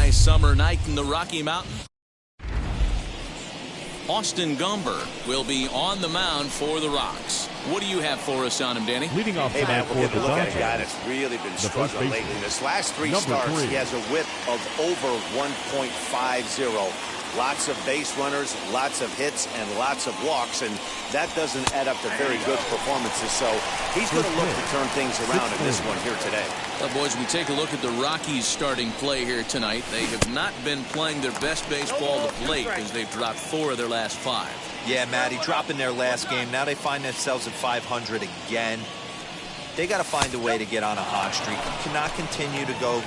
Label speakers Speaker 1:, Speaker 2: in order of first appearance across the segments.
Speaker 1: Summer night in the Rocky Mountains. Austin Gomber will be on the mound for the Rocks. What do you have for us on him, Danny?
Speaker 2: Leading off
Speaker 3: tonight for the
Speaker 2: Dodgers.
Speaker 3: look at a guy that's really been struggling lately. This last three starts, he has a whip of over 1.50. Lots of base runners, lots of hits, and lots of walks, and that doesn't add up to very good performances. So he's going to look to turn things around in this one here today.
Speaker 1: Well, boys, we take a look at the Rockies' starting play here tonight. They have not been playing their best baseball of late as they've dropped 4 of their last 5.
Speaker 4: Yeah, Matty, dropping their last game. Now they find themselves at 500 again. They got to find a way to get on a hot streak. You cannot continue to go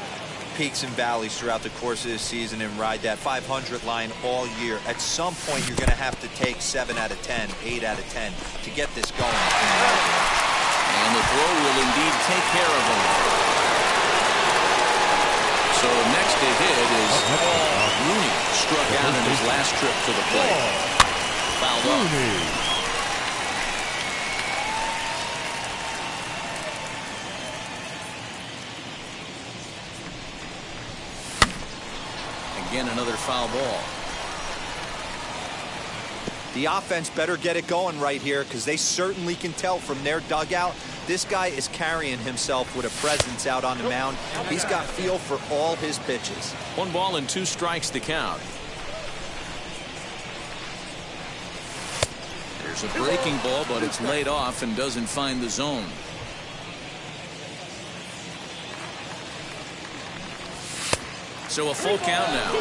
Speaker 4: peaks and valleys throughout the course of the season and ride that 500 line all year. At some point, you're going to have to take 7 out of 10, 8 out of 10 to get this going.
Speaker 1: And the throw will indeed take care of him. So next to hit is Rooney. Struck out in his last trip to the plate. Fouled off. Again, another foul ball.
Speaker 4: The offense better get it going right here because they certainly can tell from their dugout this guy is carrying himself with a presence out on the mound. He's got feel for all his pitches.
Speaker 1: 1 ball and 2 strikes to count. There's a breaking ball, but it's laid off and doesn't find the zone. So a full count now.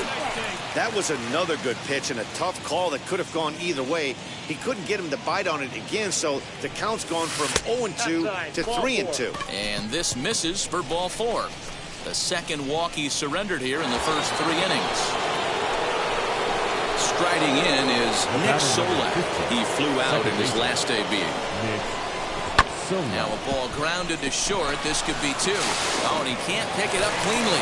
Speaker 3: That was another good pitch and a tough call that could have gone either way. He couldn't get him to bite on it again, so the count's gone from 0-2 to 3-2.
Speaker 1: And this misses for ball 4. The second walk he surrendered here in the first 3 innings. Striding in is Nick Solak. He flew out in his last debut. Now a ball grounded to short. This could be 2. Oh, and he can't pick it up cleanly.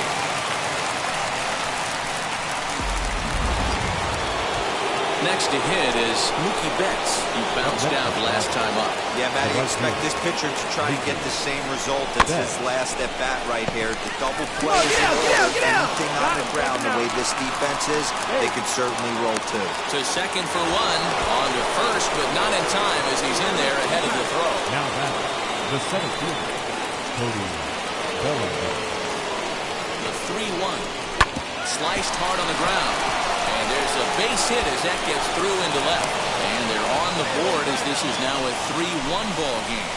Speaker 1: Next to hit is Mookie Betts. He bounced out last time up.
Speaker 4: Yeah, Matt, you expect this pitcher to try to get the same result as his last at bat right here. The double play, anything on the ground. The way this defense is, they could certainly roll 2.
Speaker 1: To second for 1, on to first, but not in time as he's in there ahead of the throw.
Speaker 2: Now that the center fielder, Cody Bellinger.
Speaker 1: The 3-1, sliced hard on the ground. And there's a base hit as that gets through into left. And they're on the board as this is now a 3-1 ball game.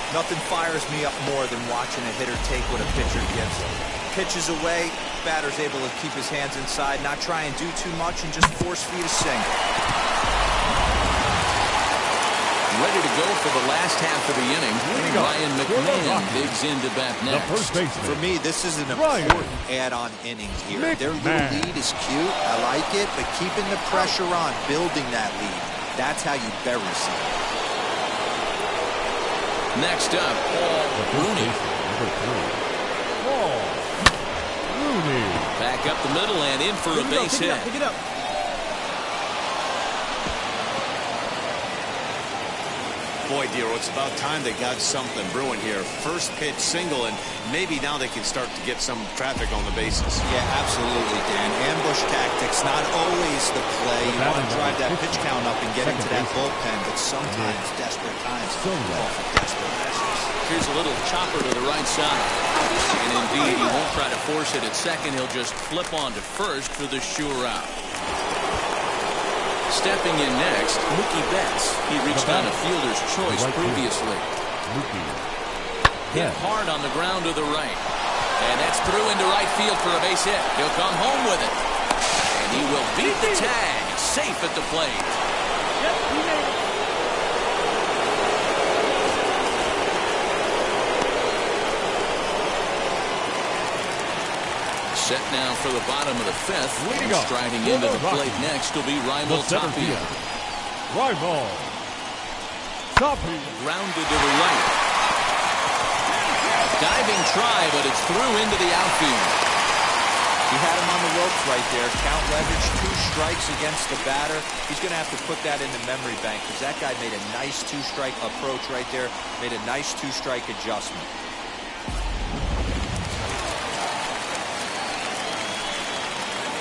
Speaker 4: Nothing fires me up more than watching a hitter take what a pitcher gives him. Pitches away, batter's able to keep his hands inside, not try and do too much, and just force feed a single.
Speaker 1: Ready to go for the last half of the inning. Ryan McMahon digs into bat next.
Speaker 4: For me, this is an important add-on inning here. Their little lead is cute. I like it, but keeping the pressure on, building that lead, that's how you bury something.
Speaker 1: Next up, Rooney. Back up the middle and in for a base hit.
Speaker 4: Pick it up.
Speaker 3: Boy, Dero, it's about time they got something brewing here. First pitch single, and maybe now they can start to get some traffic on the bases.
Speaker 4: Yeah, absolutely, Dan. Ambush tactics, not always the play. You want to drive that pitch count up and get into that bullpen, but sometimes desperate times call for desperate measures.
Speaker 1: Here's a little chopper to the right side. And indeed, he won't try to force it at second. He'll just flip on to first for the sure out. Stepping in next, Mookie Betts. He reached on a fielder's choice previously. Hit hard on the ground to the right. And that's through into right field for a base hit. He'll come home with it. And he will beat the tag. Safe at the plate.
Speaker 5: Yep, he made it.
Speaker 1: Set now for the bottom of the fifth.
Speaker 2: Leading up
Speaker 1: Striding
Speaker 2: for
Speaker 1: into
Speaker 2: the
Speaker 1: the plate
Speaker 2: Rockies,
Speaker 1: next will be
Speaker 2: the center
Speaker 1: Tapia.
Speaker 2: fielder, Raimel Tapia.
Speaker 1: Grounded to the right. Diving try, but it's through into the outfield.
Speaker 4: He had him on the ropes right there. Count leverage, 2 strikes against the batter. He's going to have to put that in the memory bank because that guy made a nice 2-strike approach right there. Made a nice 2-strike adjustment.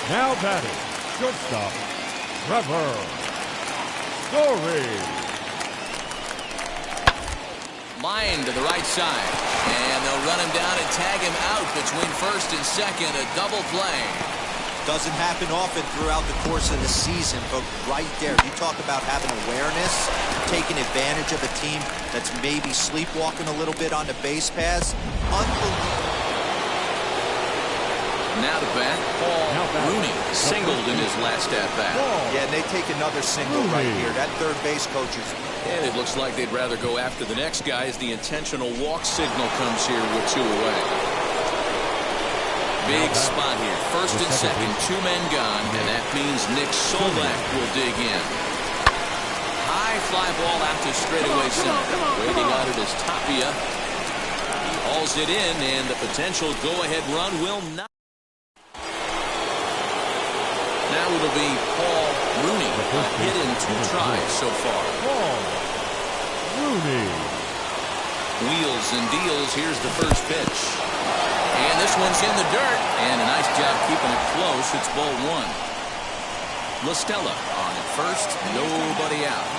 Speaker 2: Now batting, shortstop, Trevor Story.
Speaker 1: Line to the right side. And they'll run him down and tag him out between first and second. A double play.
Speaker 4: Doesn't happen often throughout the course of the season, but right there, you talk about having awareness, taking advantage of a team that's maybe sleepwalking a little bit on the base paths. Unbelievable.
Speaker 1: Now to bat, Paul Rooney singled in his last at-bat.
Speaker 4: Yeah, and they take another single right here. That third base coach is...
Speaker 1: And it looks like they'd rather go after the next guy as the intentional walk signal comes here with 2 away. Big spot here. First and second, 2 men gone, and that means Nick Solak will dig in. High fly ball out to straightaway center. Waiting on it is Tapia. He hauls it in, and the potential go-ahead run will not. Now it'll be Paul Rooney. A hit in 2 tries so far.
Speaker 2: Paul Rooney.
Speaker 1: Wheels and deals. Here's the first pitch. And this one's in the dirt. And a nice job keeping it close. It's ball 1. La Stella on at first. Nobody out.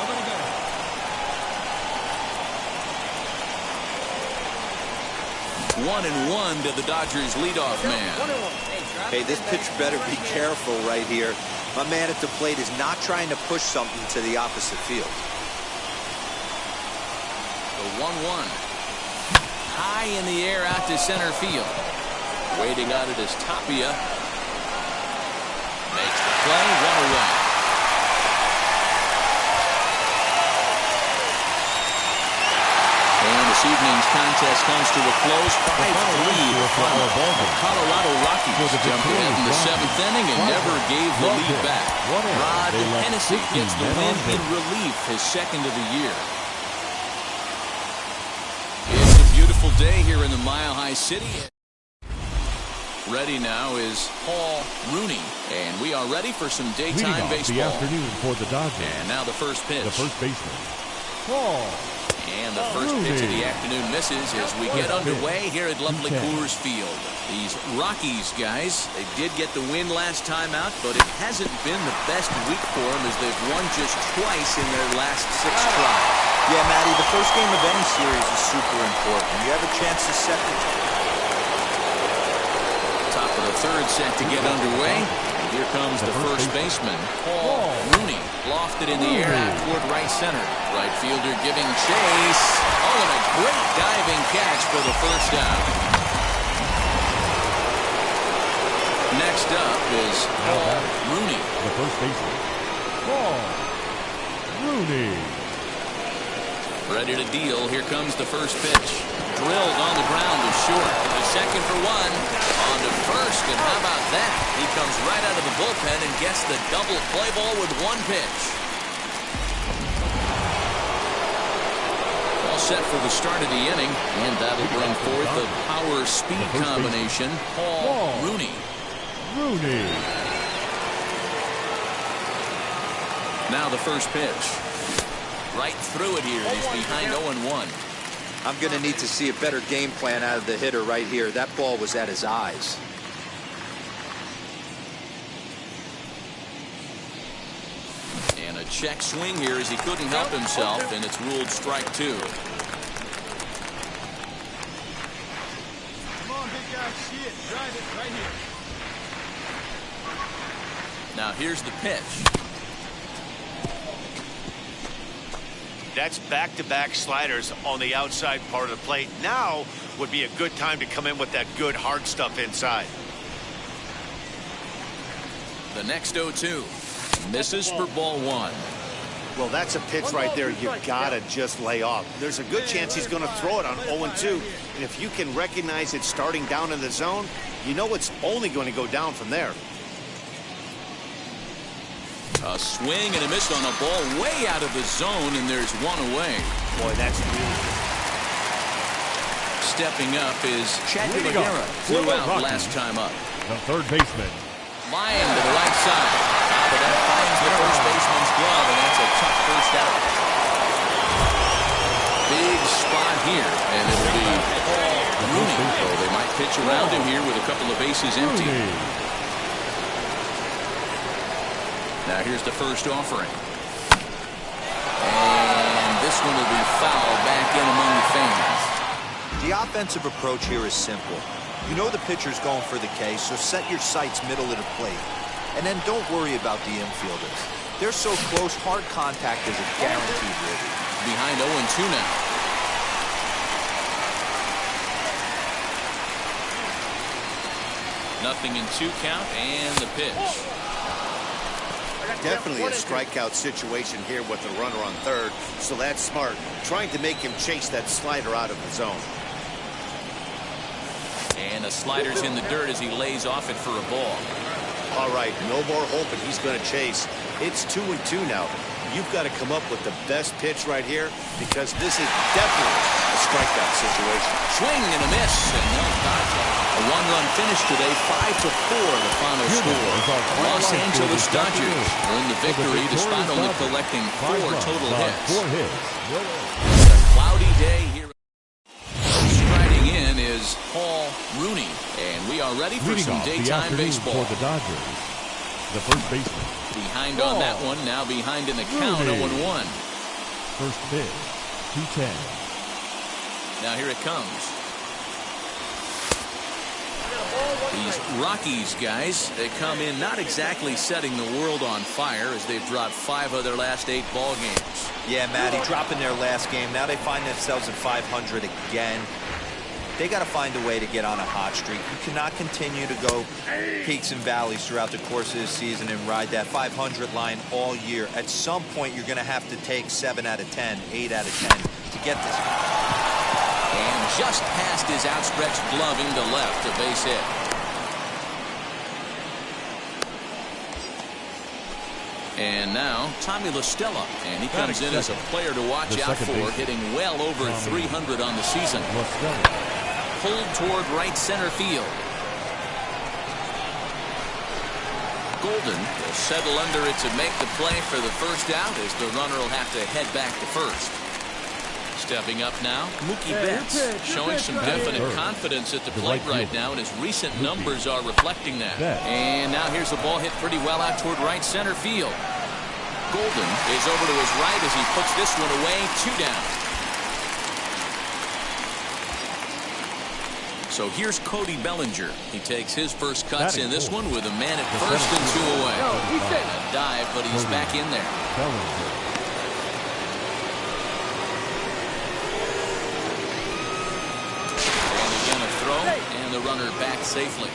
Speaker 1: 1-1 to the Dodgers leadoff man.
Speaker 4: Hey, this pitcher better be careful right here. My man at the plate is not trying to push something to the opposite field.
Speaker 1: The 1-1. High in the air out to center field. Waiting on it is Tapia. Makes the play, 1 away. And this evening's contest comes to a close. 5-3 from the Colorado Rockies jumped ahead in the 7th inning and never gave the lead back. Rod Hennessy gets the win in relief, his 2nd of the year. It's a beautiful day here in the Mile High City. Ready now is Paul Rooney, and we are ready for some daytime baseball.
Speaker 2: The afternoon for the Dodgers.
Speaker 1: And now the first pitch.
Speaker 2: The first baseman, Paul.
Speaker 1: And the first pitch of the afternoon misses as we get underway here at lovely Coors Field. These Rockies guys, they did get the win last time out, but it hasn't been the best week for them as they've won just twice in their last 6 tries.
Speaker 4: Yeah, Matty, the first game of any series is super important. You have a chance to set the
Speaker 1: top of the 3rd set to get underway. And here comes the first baseman, Paul Rooney. Lofted in the air out toward right center. Right fielder giving chase. Oh, and a great diving catch for the first down. Next up is Paul Rooney.
Speaker 2: The first baseman, Paul Rooney.
Speaker 1: Ready to deal. Here comes the first pitch. Drilled on the ground to short. The second for 1. On to first, and how about that? He comes right out of the bullpen and gets the double play ball with 1 pitch. All set for the start of the inning, and that'll bring forth the power-speed combination, Paul Rooney. Now the first pitch. Right through it here. He's behind 0-1.
Speaker 4: I'm going to need to see a better game plan out of the hitter right here. That ball was at his eyes.
Speaker 1: And a check swing here as he couldn't help himself, and it's ruled strike 2.
Speaker 5: Come on, big guy, see it. Drive it right here.
Speaker 1: Now here's the pitch.
Speaker 3: That's back-to-back sliders on the outside part of the plate. Now would be a good time to come in with that good hard stuff inside.
Speaker 1: The next 0-2 misses for ball 1.
Speaker 3: Well, that's a pitch right there you gotta just lay off. There's a good chance he's going to throw it on 0-2. And if you can recognize it starting down in the zone, you know it's only going to go down from there.
Speaker 1: A swing and a miss on a ball way out of the zone, and there's one away.
Speaker 3: Boy, that's really good.
Speaker 1: Stepping up is Chad Guerra. Flew out last time up.
Speaker 2: The third baseman.
Speaker 1: Line to the right side. But that finds the first baseman's glove, and that's a tough first out. Big spot here, and it'll be Paul Rooney. So they might pitch around him here with a couple of bases empty. Now here's the first offering. And this one will be fouled back in among the fans.
Speaker 4: The offensive approach here is simple. You know the pitcher's going for the K, so set your sights middle of the plate. And then don't worry about the infielders. They're so close, hard contact is a guaranteed hit.
Speaker 1: Behind 0-2 now. Nothing in 2 count, and the pitch.
Speaker 3: Definitely a strikeout situation here with the runner on third, so that's smart. Trying to make him chase that slider out of the zone.
Speaker 1: And the slider's in the dirt as he lays off it for a ball.
Speaker 3: All right, no more hoping he's going to chase. It's 2-2 now. You've got to come up with the best pitch right here because this is definitely a strikeout situation.
Speaker 1: Swing and a miss, and no dodge. A one-run finish today, 5-4, the final score. Los Angeles Dodgers win the victory despite only collecting 4 total hits. It's a cloudy day here. Striding in is Paul Rooney, and we are ready for some daytime baseball.
Speaker 2: For the Dodgers, the first baseman.
Speaker 1: Behind on that one, now behind in the count, 0-1.
Speaker 2: First pitch, 2-10.
Speaker 1: Now here it comes. These Rockies guys, they come in not exactly setting the world on fire as they've dropped 5 of their last 8 ball games.
Speaker 4: Yeah, Matty, dropping their last game. Now they find themselves at 500 again. They got to find a way to get on a hot streak. You cannot continue to go peaks and valleys throughout the course of this season and ride that 500 line all year. At some point, you're going to have to take 7 out of 10, 8 out of 10 to get this.
Speaker 1: And just past his outstretched glove into left, a base hit. And now, Tommy La Stella, and he comes in as a player to watch out for, hitting well over 300 on the season. Pulled toward right center field. Golden will settle under it to make the play for the first out as the runner will have to head back to first. Stepping up now, Mookie Betts, showing some definite confidence at the plate right now, and his recent numbers are reflecting that. And now here's a ball hit pretty well out toward right center field. Golden is over to his right as he puts this one away, 2 down. So here's Cody Bellinger. He takes his first cuts in this one with a man at first and 2 away. A dive, but he's back in there. And the runner back safely.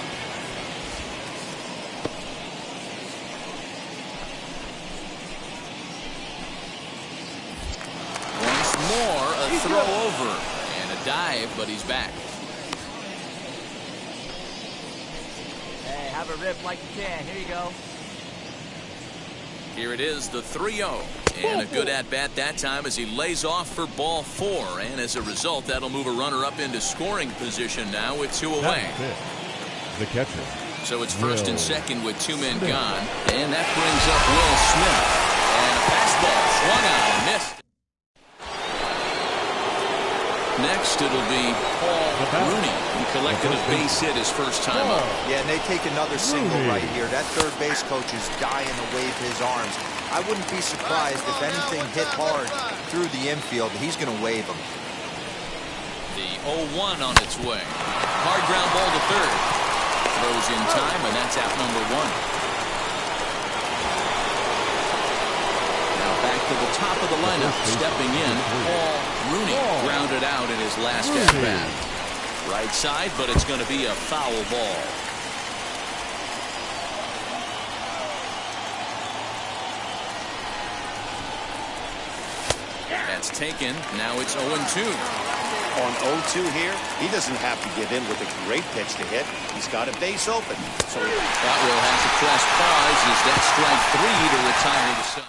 Speaker 1: Once more, a throw over and a dive, but he's back.
Speaker 6: Hey, have a rip like you can. Here you go.
Speaker 1: Here it is, the 3-0. And a good at-bat that time as he lays off for ball 4. And as a result, that'll move a runner up into scoring position now with 2 away.
Speaker 2: The catcher.
Speaker 1: So it's first and second with 2 men gone. And that brings up Will Smith. And a fastball swung on and missed. Next, it'll be Paul Rooney, who collected a base hit his first time up.
Speaker 4: Yeah, and they take another single right here. That third base coach is dying to wave his arms. I wouldn't be surprised if anything hit hard through the infield. He's going to wave them.
Speaker 1: The 0-1 on its way. Hard ground ball to third. Throws in time, and that's out number 1. Back to the top of the lineup, stepping in, Paul Rooney grounded out in his last at-bat. Right side, but it's going to be a foul ball. that's taken. Now it's 0-2.
Speaker 3: On 0-2 here, he doesn't have to give in with a great pitch to hit. He's got a base open. So
Speaker 1: Otwell has to press pause as that strike 3 to retire the side.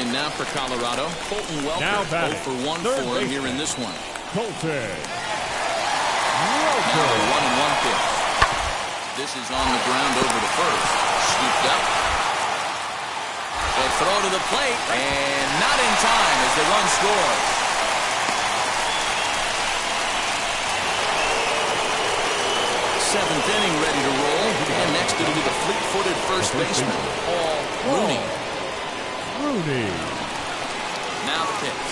Speaker 1: In now for Colorado, Colton Welker, 0 for 1 for him here in this one.
Speaker 2: Colton.
Speaker 1: Now the 1-1 pitch. This is on the ground over to first. Scooped up. The throw to the plate, and not in time as the run scores. Seventh inning ready to roll, and next it'll be the fleet-footed first baseman, Paul Rooney. Now the pitch.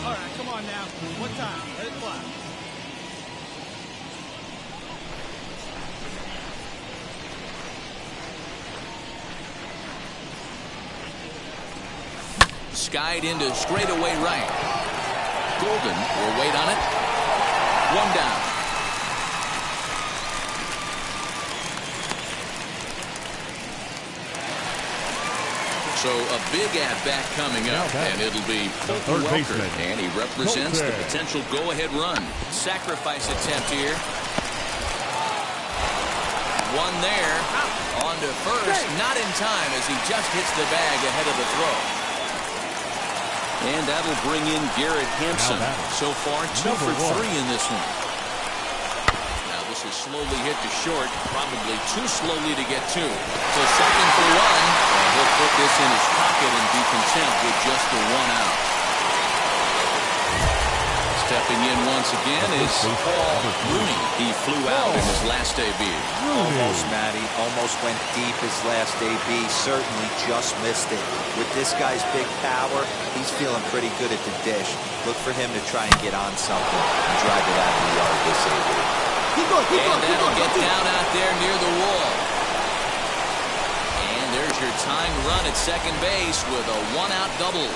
Speaker 5: All right, come on now. What time? Let it fly.
Speaker 1: Skied into straightaway right. Golden will wait on it. 1 down. So a big at-bat coming up, and it'll be Colton Welker, and he represents the potential go-ahead run. Sacrifice attempt here. One there, on to first, not in time as he just hits the bag ahead of the throw. And that'll bring in Garrett Hampson. So far, 2 for 3 in this one. Now this is slowly hit to short, probably too slowly to get to. So second for 1. He'll put this in his pocket and be content with just the 1 out. Stepping in once again is Paul Rooney. He flew out in his last debut.
Speaker 4: Almost, Matty. Almost went deep his last debut. Certainly just missed it. With this guy's big power, he's feeling pretty good at the dish. Look for him to try and get on something and drive it out of the yard this debut.
Speaker 1: And that'll get down out there near the wall. There's your tying run at second base with a 1-out double.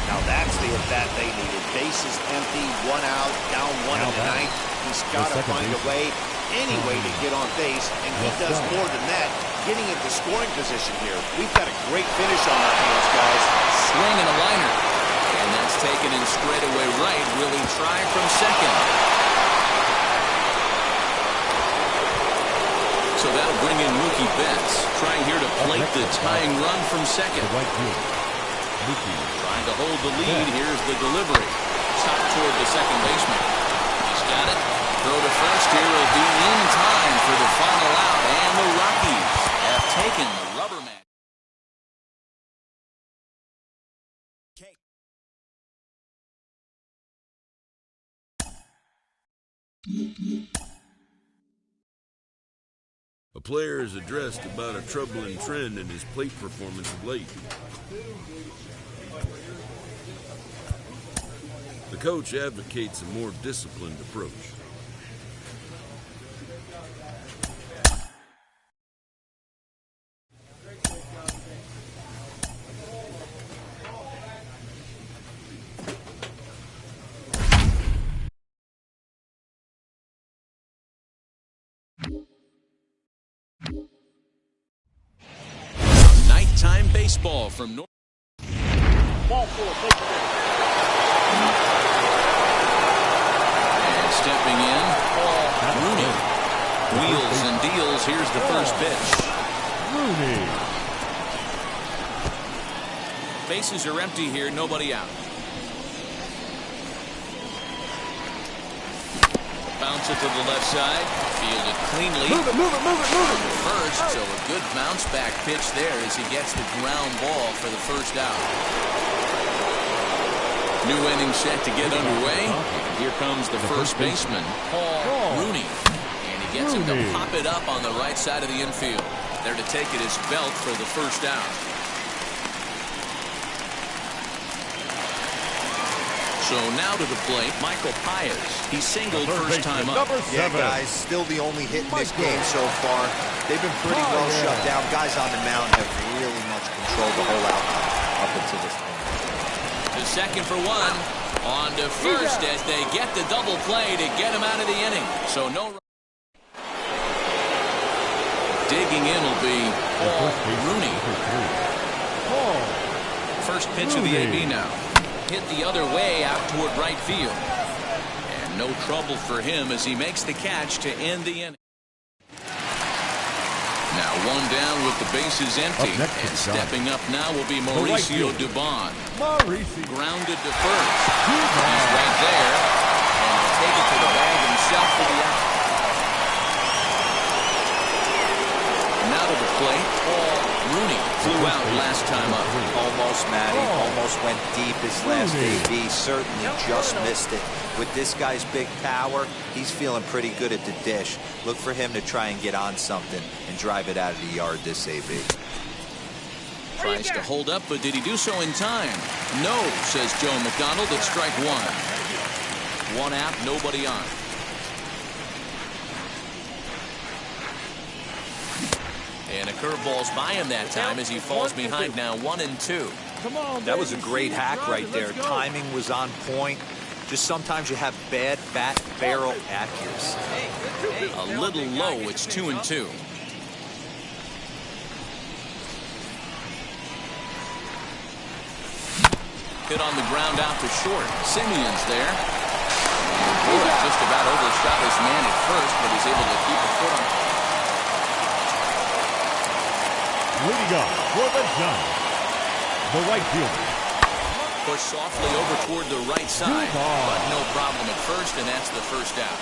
Speaker 3: now that's the at-bat they needed. Bases empty, 1 out, down 1 in the ninth. He's got to find a way, any way to get on base, and he does more than that, getting into scoring position here. We've got a great finish on our hands, guys.
Speaker 1: Swing and a liner. And that's taken in straightaway right. Will he try from second? So that'll bring in Mookie Betts, trying here to plate the tying run from second. Trying to hold the lead. Here's the delivery. Top toward the second baseman. He's got it. Throw to first here will be in time for the final out. And the Rockies have taken the rubber match.
Speaker 7: A player is addressed about a troubling trend in his plate performance of late. The coach advocates a more disciplined approach.
Speaker 1: Nighttime baseball from North. And stepping in, Paul Rooney. Wheels and deals. Here's the first pitch. Bases are empty here, nobody out. Bounce it to the left side. Fielded cleanly.
Speaker 5: Move it.
Speaker 1: First, so a good bounce back pitch there as he gets the ground ball for the first out. New inning set to get underway. And here comes the first baseman, Paul Rooney. And he gets him to pop it up on the right side of the infield. There to take it is Belt for the first out. So now to the plate, Michael Pius. He singled first time up.
Speaker 4: Yeah, guys, still the only hit in this game so far. They've been pretty well shut down. Guys on the mound have really much controlled the whole outcome up until this point.
Speaker 1: The second for 1. On to first as they get the double play to get him out of the inning. So no. Digging in will be Paul Rooney. First pitch of the AB now. Hit the other way out toward right field. And no trouble for him as he makes the catch to end the inning. Now one down with the bases empty. And stepping up now will be Mauricio Dubon. Grounded to first. He's right there. And he'll take it to the bag himself for the out. Now to the plate, Paul Rooney flew out last time up.
Speaker 4: Almost, Matty. Almost went deep his last AB. Certainly just missed it. With this guy's big power, he's feeling pretty good at the dish. Look for him to try and get on something and drive it out of the yard this AB.
Speaker 1: Tries to hold up, but did he do so in time? No, says Joe McDonald at strike one. One out, nobody on. And a curveball's by him that time as he falls behind now 1-2.
Speaker 4: That was a great hack right there. Timing was on point. Just sometimes you have bad bat barrel accuracy.
Speaker 1: A little low, it's 2-2. Hit on the ground out to short. Simeon's there. Boy, just about overshot his man at first, but he's able to keep a foot on.
Speaker 2: Leading up for the Giants, the right fielder.
Speaker 1: Push softly over toward the right side, but no problem at first, and that's the first out.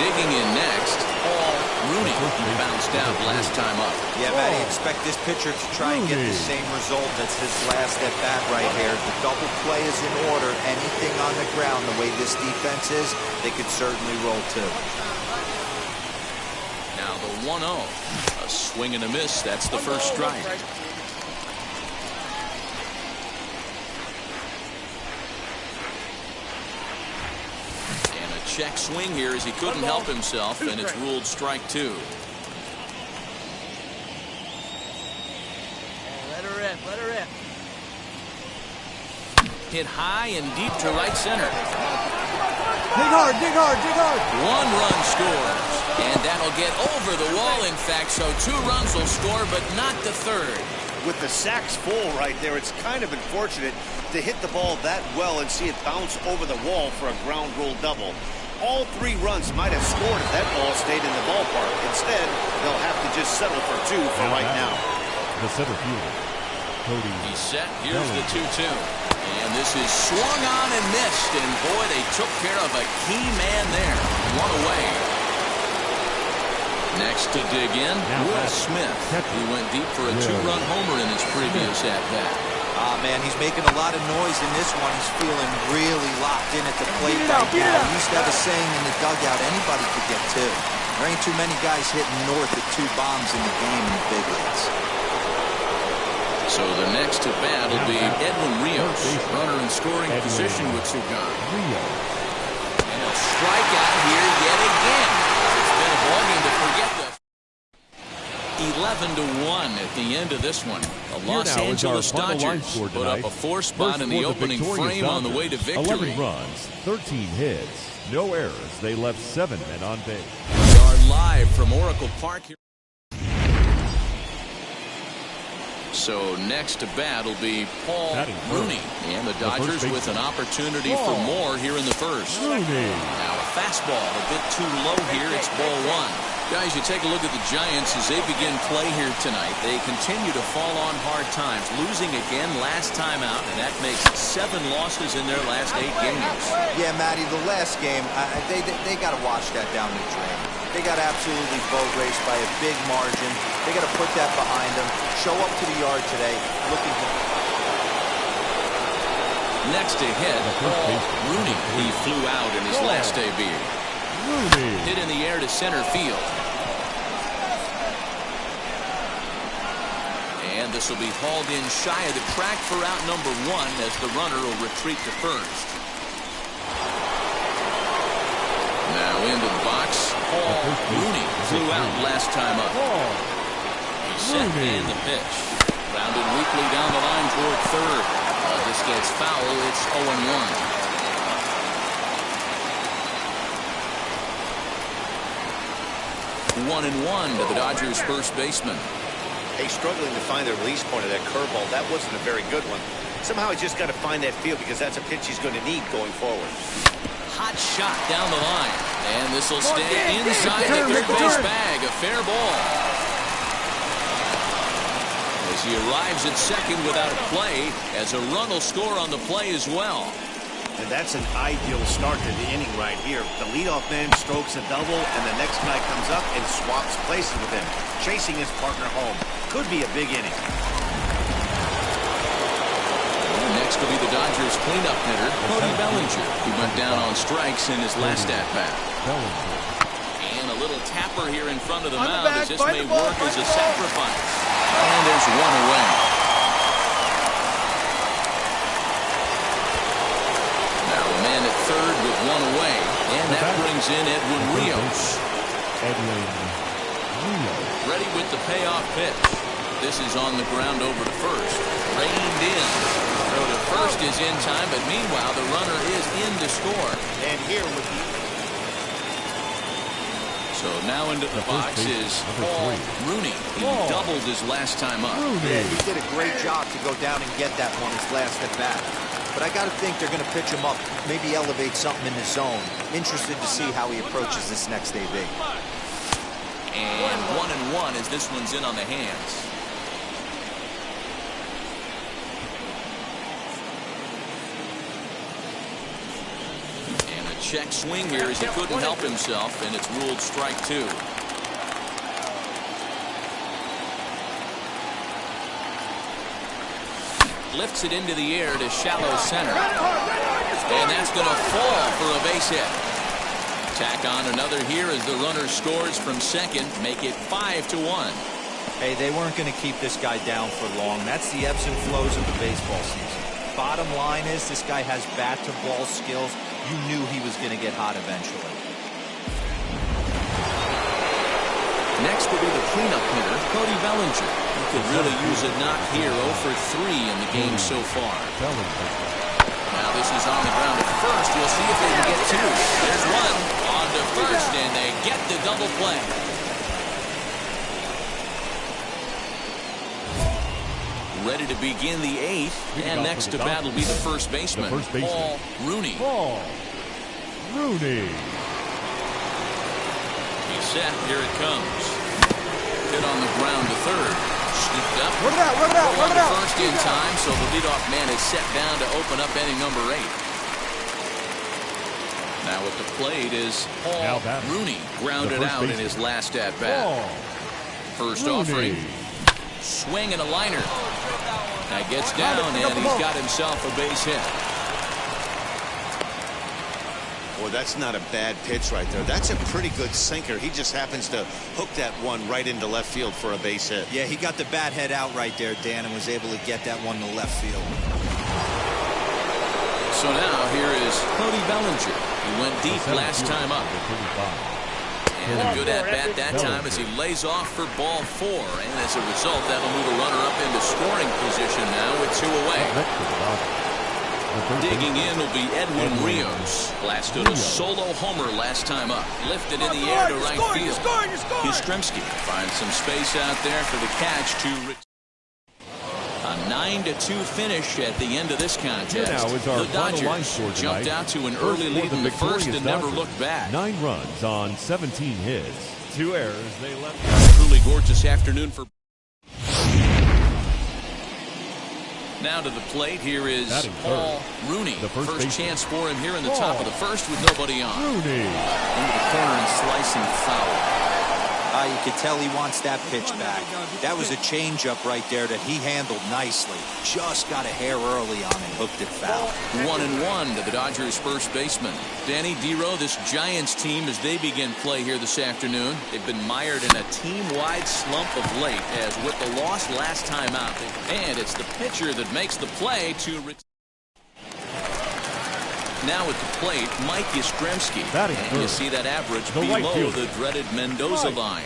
Speaker 1: Digging in next, Paul Rooney. He bounced out last time up.
Speaker 4: Yeah, Matty, expect this pitcher to try and get the same result as his last at bat right here. The double play is in order. Anything on the ground, the way this defense is, they could certainly roll too.
Speaker 1: Now the 1-0. A swing and a miss. That's the first strike. Check swing here as he couldn't help himself, and it's ruled strike two.
Speaker 6: Let her rip, let her rip.
Speaker 1: Hit high and deep to right center.
Speaker 5: Dig hard, dig hard, dig hard.
Speaker 1: One run scores, and that'll get over the wall, in fact, so 2 runs will score, but not the third.
Speaker 3: With the sacks full right there, it's kind of unfortunate to hit the ball that well and see it bounce over the wall for a ground rule double. All 3 runs might have scored if that ball stayed in the ballpark. Instead, they'll have to just settle for 2 for right now.
Speaker 2: The center fielder, Cody.
Speaker 1: He's set. Here's the 2-2. And this is swung on and missed. And boy, they took care of a key man there. 1 away. Next to dig in, Will Smith. He went deep for a 2-run homer in his previous at-bat.
Speaker 4: Man, he's making a lot of noise in this one. He's feeling really locked in at the plate right now. He used to have a saying in the dugout, anybody could get 2. There ain't too many guys hitting north of 2 bombs in the game in the big leagues.
Speaker 1: So the next to bat will be Edwin Rios, runner in scoring position with Sugan. And a strikeout here yet again. It's been a ballgame to forget the 11-1 at the end of this one. The Los Angeles Dodgers put up a 4-spot in the opening frame on the way to victory.
Speaker 2: 11 runs, 13 hits, no errors. They left 7 men on base.
Speaker 1: We are live from Oracle Park here. So next to bat will be Paul Rooney. And the Dodgers with an opportunity for more here in the first. Now a fastball a bit too low here. It's ball 1. Guys, you take a look at the Giants as they begin play here tonight. They continue to fall on hard times, losing again last time out, and that makes 7 losses in their last 8 games.
Speaker 4: Yeah, Matty, the last game, they got to wash that down the drain. They got absolutely boat raced by a big margin. They got to put that behind them. Show up to the yard today, looking for.
Speaker 1: Next to hit, Paul Rooney. He flew out in his last debut. Hit in the air to center field. And this will be hauled in shy of the track for out number 1 as the runner will retreat to first. Now into the box, Paul Rooney flew out last time up. He's set and the pitch. Rounded weakly down the line toward third. This gets foul. It's 0-1. 1-1 to the Dodgers' first baseman.
Speaker 3: Hey, struggling to find the release point of that curveball. That wasn't a very good one. Somehow he's just got to find that field because that's a pitch he's going to need going forward.
Speaker 1: Hot shot down the line. And this will stay inside the third base bag. A fair ball. As he arrives at second without a play, as a run will score on the play as well.
Speaker 3: And that's an ideal start to the inning right here. The leadoff man strokes a double, and the next guy comes up and swaps places with him, chasing his partner home. Could be a big inning.
Speaker 1: Next will be the Dodgers cleanup hitter, Cody Bellinger, who went down on strikes in his last at-bat. And a little tapper here in front of the mound as this may work as a sacrifice. And there's one away. Now a man at third with one away, and that brings in Edwin Rios. Ready with the payoff pitch. This is on the ground over to first. Reined in. Throw to first is in time, but meanwhile the runner is in to score.
Speaker 3: And here with the...
Speaker 1: So now into the box is Paul Rooney. He doubled his last time up.
Speaker 4: Yeah, he did a great job to go down and get that one his last at bat. But I got to think they're going to pitch him up, maybe elevate something in the zone. Interested to see how he approaches this next AB.
Speaker 1: And 1-1 as this one's in on the hands. And a check swing here as he couldn't help himself, and it's ruled strike two. Lifts it into the air to shallow center. And that's going to fall for a base hit. Tack on another here as the runner scores from second, make it 5-1.
Speaker 4: Hey, they weren't going to keep this guy down for long. That's the ebbs and flows of the baseball season. Bottom line is this guy has bat-to-ball skills. You knew he was going to get hot eventually.
Speaker 1: Next will be the cleanup hitter, Cody Bellinger. He could really use a knock here, 0 for 3 in the game so far. Now this is on the ground at first. We'll see if they can get two. There's one on to first, and they get the double play. Ready to begin the eighth, and next to bat will be the first baseman, Paul Rooney. He's set. Here it comes. Hit on the ground to third. Scooped up.
Speaker 5: Work it out.
Speaker 1: First in time, so the leadoff man is set down to open up inning number 8. Now at the plate is Paul Rooney, grounded out in his last at bat. First offering, swing and a liner. That gets down, and he's got himself a base hit.
Speaker 3: Boy, that's not a bad pitch right there. That's a pretty good sinker. He just happens to hook that one right into left field for a base hit.
Speaker 4: Yeah, he got the bat head out right there, Dan, and was able to get that one to left field.
Speaker 1: So now here is Cody Bellinger. He went deep last time up. And a good at-bat that time as he lays off for ball 4. And as a result, that'll move a runner up into scoring position now with 2 away. Digging in will be Edwin Rios. Blasted a solo homer last time up. Lifted in the air to right field. Yastrzemski finds some space out there for the catch to... A 9-2 finish at the end of this contest. The Dodgers jumped out to an early lead in the first and never looked back.
Speaker 2: 9 runs on 17 hits. 2 errors. They left.
Speaker 1: Truly gorgeous afternoon for... Now to the plate. Here is Paul Rooney. The first chance for him here in the top of the first with nobody on. Into the corner and slicing foul.
Speaker 4: You could tell he wants that pitch back. That was a changeup right there that he handled nicely. Just got a hair early on and hooked it foul.
Speaker 1: 1-1 to the Dodgers' first baseman. Danny Dero, this Giants team, as they begin play here this afternoon, they've been mired in a team-wide slump of late, as with the loss last time out. And it's the pitcher that makes the play to... Now at the plate, Mike Yastrzemski. And you see that average below the dreaded Mendoza line.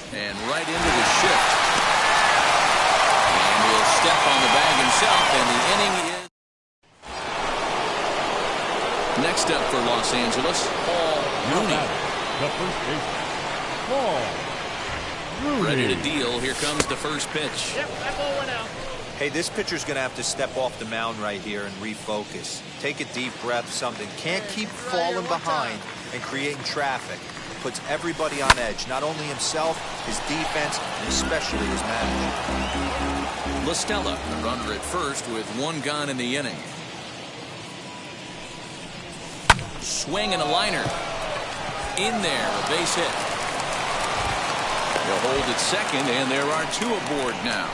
Speaker 1: And right into the shift. And he'll step on the bag himself, and the inning is... Next up for Los Angeles, Paul Rooney.
Speaker 2: Ball.
Speaker 1: Ready to
Speaker 2: Rooney.
Speaker 1: deal. Here comes the first pitch.
Speaker 5: Yep, that ball went out.
Speaker 4: Hey, this pitcher's going to have to step off the mound right here and refocus. Take a deep breath, something. Can't keep falling behind and creating traffic. Puts everybody on edge, not only himself, his defense, and especially his manager.
Speaker 1: LaStella, the runner at first with one gone in the inning. Swing and a liner. In there, a base hit. They'll hold at second, and there are two aboard now.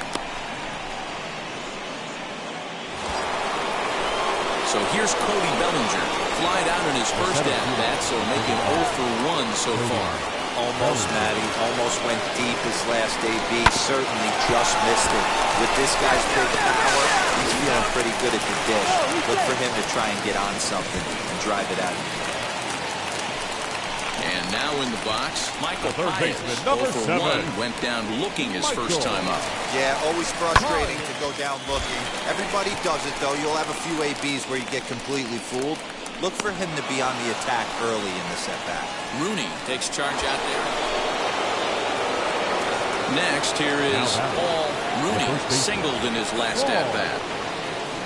Speaker 1: So here's Cody Bellinger. Flied out in his first at-bat, so making 0 for 1 so far.
Speaker 4: Almost, Matty. Almost went deep his last AB. Certainly just missed it. With this guy's big power, he's feeling pretty good at the dish. Look for him to try and get on something and drive it out.
Speaker 1: And now in the box, Michael
Speaker 2: third
Speaker 1: Pius,
Speaker 2: baseman,
Speaker 1: 0
Speaker 2: number
Speaker 1: for
Speaker 2: 7.
Speaker 1: 1, went down looking his first time up.
Speaker 4: Yeah, always frustrating to go down looking. Everybody does it, though. You'll have a few ABs where you get completely fooled. Look for him to be on the attack early in the setback.
Speaker 1: Rooney takes charge out there. Next, here is Paul Rooney, singled in his last at-bat.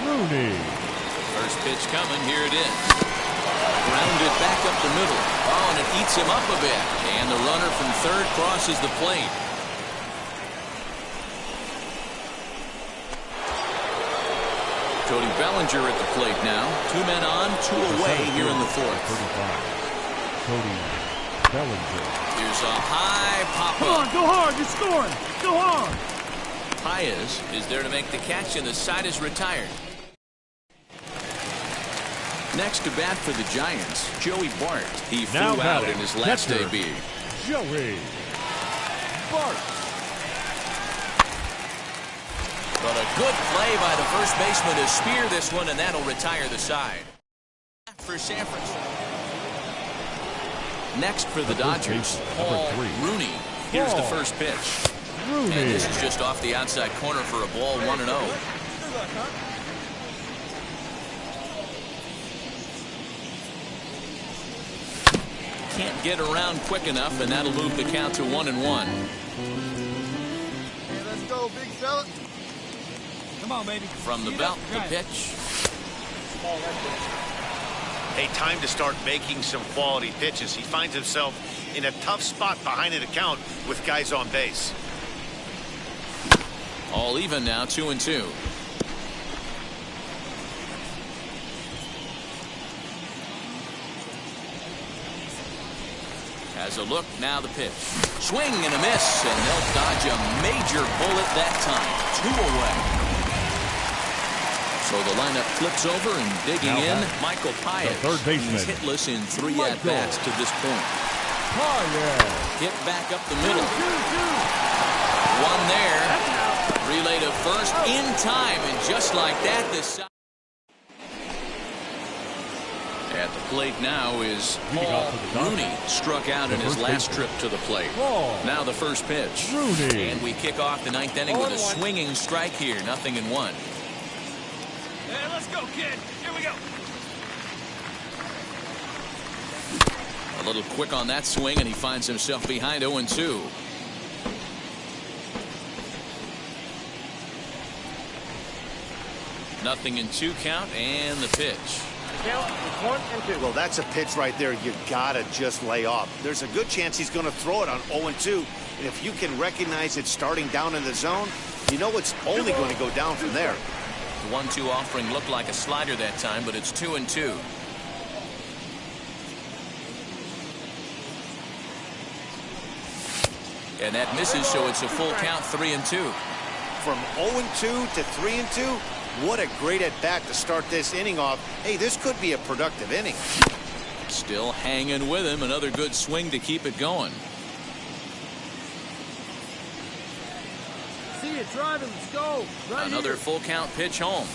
Speaker 2: Rooney.
Speaker 1: First pitch coming, here it is. Grounded back up the middle. Oh, and it eats him up a bit. And the runner from third crosses the plate. Cody Bellinger at the plate now. 2 men on, 2 away here in the fourth.
Speaker 2: 35. Cody Bellinger.
Speaker 1: Here's a high
Speaker 5: Come on,
Speaker 1: pop-up.
Speaker 5: go hard. You're scoring. Go hard.
Speaker 1: Paez is there to make the catch, and the side is retired. Next to bat for the Giants, Joey Bart. He flew
Speaker 2: Now
Speaker 1: out
Speaker 2: batting,
Speaker 1: in his last
Speaker 2: catcher,
Speaker 1: AB.
Speaker 2: Joey Bart.
Speaker 1: But a good play by the first baseman to spear this one, and that'll retire the side. For San Francisco. Next for the Dodgers, Paul Rooney. Here's the first pitch.
Speaker 2: Rooney.
Speaker 1: And this is just off the outside corner for a ball, 1-0. Can't get around quick enough, and that'll move the count to 1-1.
Speaker 5: Hey, let's go, big fella. Come on, baby.
Speaker 1: From the belt, the pitch.
Speaker 3: Hey, time to start making some quality pitches. He finds himself in a tough spot behind an account with guys on base.
Speaker 1: All even now, 2-2. As a look, now the pitch. Swing and a miss, and they'll dodge a major bullet that time. 2 away. So the lineup flips over, and digging
Speaker 2: Now
Speaker 1: in, Michael Pius.
Speaker 2: third baseman.
Speaker 1: He's hitless in 3 at-bats to this point.
Speaker 2: Pius.
Speaker 1: Hit back up the middle. One there. Relay to first in time, and just like that, the side. At the plate now is Paul Rooney. Struck out in his last trip to the plate. Now the first pitch.
Speaker 2: Rooney.
Speaker 1: And we kick off the 9th inning with a swinging strike here. 0-1.
Speaker 5: Hey, let's go, kid. Here we go.
Speaker 1: A little quick on that swing, and he finds himself behind 0-2. Nothing in 2 count, and the pitch.
Speaker 5: Count is 1 and 2.
Speaker 3: Well, that's a pitch right there you gotta just lay off. There's a good chance he's going to throw it on 0-2. And if you can recognize it starting down in the zone, you know it's only going to go down from there.
Speaker 1: The 1-2 offering looked like a slider that time, but it's 2-2. And that misses, so it's a full count, 3-2.
Speaker 3: From 0-2 to 3-2, what a great at-bat to start this inning off. Hey, this could be a productive inning.
Speaker 1: Still hanging with him. Another good swing to keep it going.
Speaker 5: See you driving. Let's go. Right
Speaker 1: Another
Speaker 5: here.
Speaker 1: full count pitch home.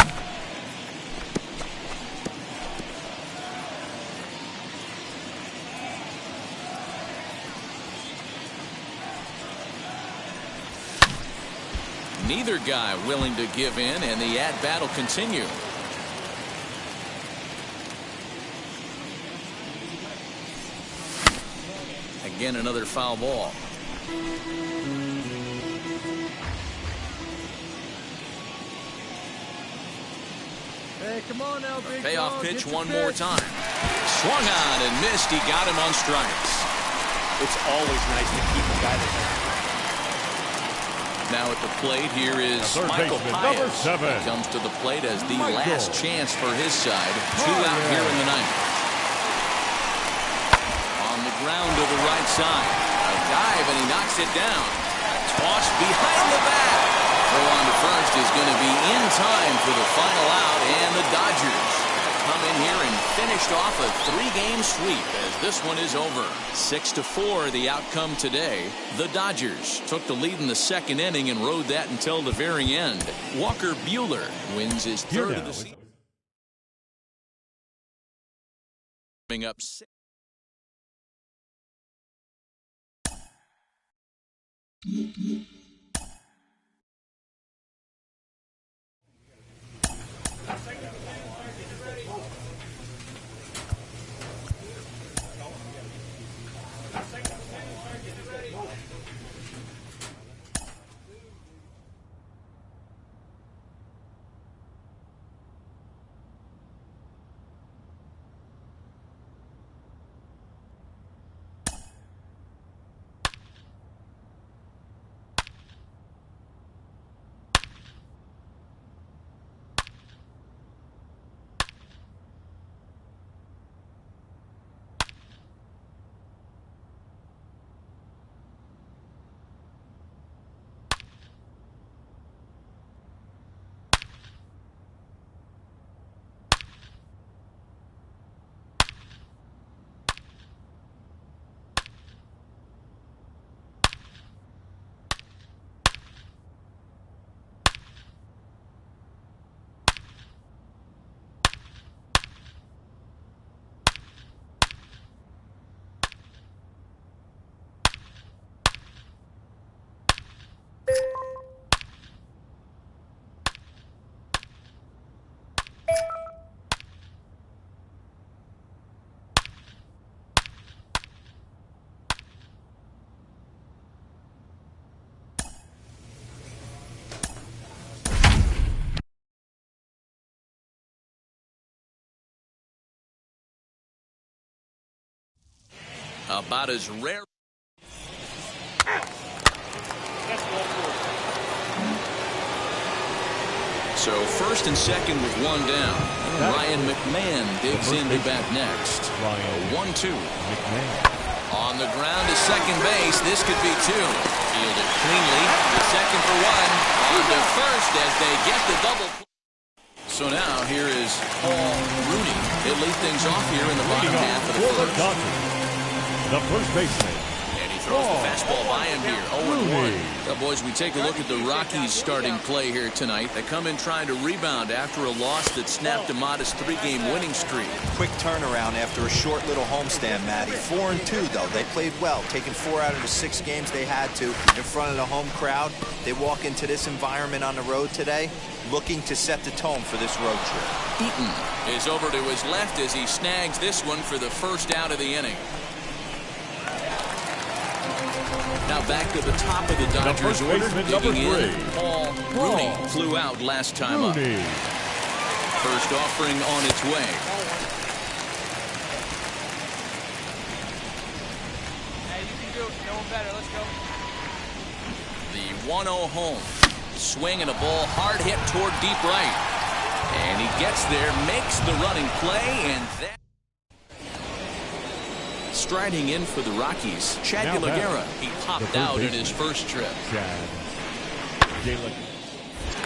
Speaker 1: Neither guy willing to give in, and the at-bat will continue. Again, another foul ball.
Speaker 5: Hey, come on now, big
Speaker 1: Payoff
Speaker 5: dog.
Speaker 1: pitch
Speaker 5: Hit your
Speaker 1: one more
Speaker 5: pitch.
Speaker 1: time. Swung on and missed. He got him on strikes.
Speaker 3: It's always nice to keep a guy that...
Speaker 1: Now at the plate, here is
Speaker 2: The third
Speaker 1: Michael
Speaker 2: baseman,
Speaker 1: Paez.
Speaker 2: number 7.
Speaker 1: He comes to the plate as the
Speaker 2: Michael
Speaker 1: last chance for his side. 2 out here in the ninth. On the ground to the right side. A dive, and he knocks it down. Tossed behind the bat. Throw on to first is going to be in time for the final out, and the Dodgers come in here and finished off a 3-game sweep as this one is over. 6-4 the outcome today. The Dodgers took the lead in the second inning and rode that until the very end. Walker Buehler wins his third of the season. Coming up 6. About as rare. So first and second with one down. And Ryan McMahon digs in to bat next. 1-2. On the ground to second base. This could be 2. Fielded cleanly. The second for 1. On to first as they get the double. So now here is Paul Rooney. He'll lead things off here in the bottom half of the first.
Speaker 2: The first baseman.
Speaker 1: And he throws the fastball by him here. 0-1. Well, boys, we take a look at the Rockies' starting play here tonight. They come in trying to rebound after a loss that snapped a modest 3-game winning streak.
Speaker 4: Quick turnaround after a short little homestand, Matty. 4-2, though. They played well, taking 4 out of the 6 games they had to in front of the home crowd. They walk into this environment on the road today looking to set the tone for this road trip.
Speaker 1: Eaton is over to his left as he snags this one for the first out of the inning. Now back to the top of the Dodgers order, digging in. Paul Rooney flew out last time up. First offering on its way.
Speaker 6: Hey, you can do it. No one better. Let's go.
Speaker 1: The 1-0 home. Swing and a ball hard hit toward deep right. And he gets there, makes the running play, and that. Striding in for the Rockies, Chad Gallagher. He popped out in his first trip.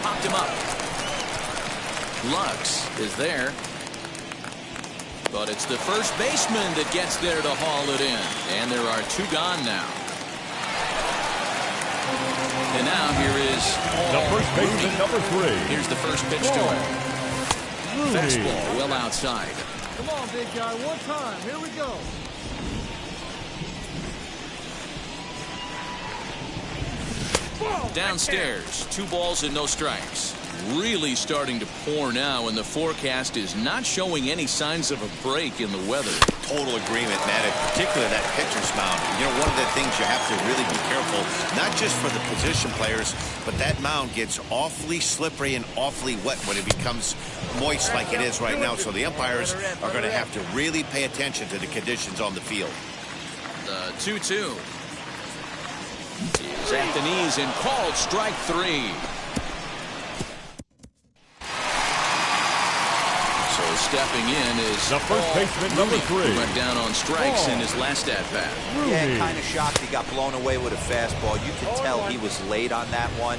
Speaker 1: Popped him up. Lux is there. But it's the first baseman that gets there to haul it in. And there are 2 gone now. And now here is
Speaker 2: the first baseman, number 3.
Speaker 1: Here's the first pitch to him. Fastball well outside.
Speaker 5: Come on, big guy. One time. Here we go.
Speaker 1: Downstairs, 2 balls and no strikes. really starting to pour now, and the forecast is not showing any signs of a break in the weather.
Speaker 3: Total agreement, Matt. In particular, that pitcher's mound. You know, one of the things you have to really be careful, not just for the position players, but that mound gets awfully slippery and awfully wet when it becomes moist like it is right now. So the umpires are going to have to really pay attention to the conditions on the field.
Speaker 1: The 2-2 is at the knees and called strike 3. So stepping in is
Speaker 2: the first baseman, number 3.
Speaker 1: Who went down on strikes in his last at bat.
Speaker 4: Yeah, kind of shocked he got blown away with a fastball. You can tell he was late on that one,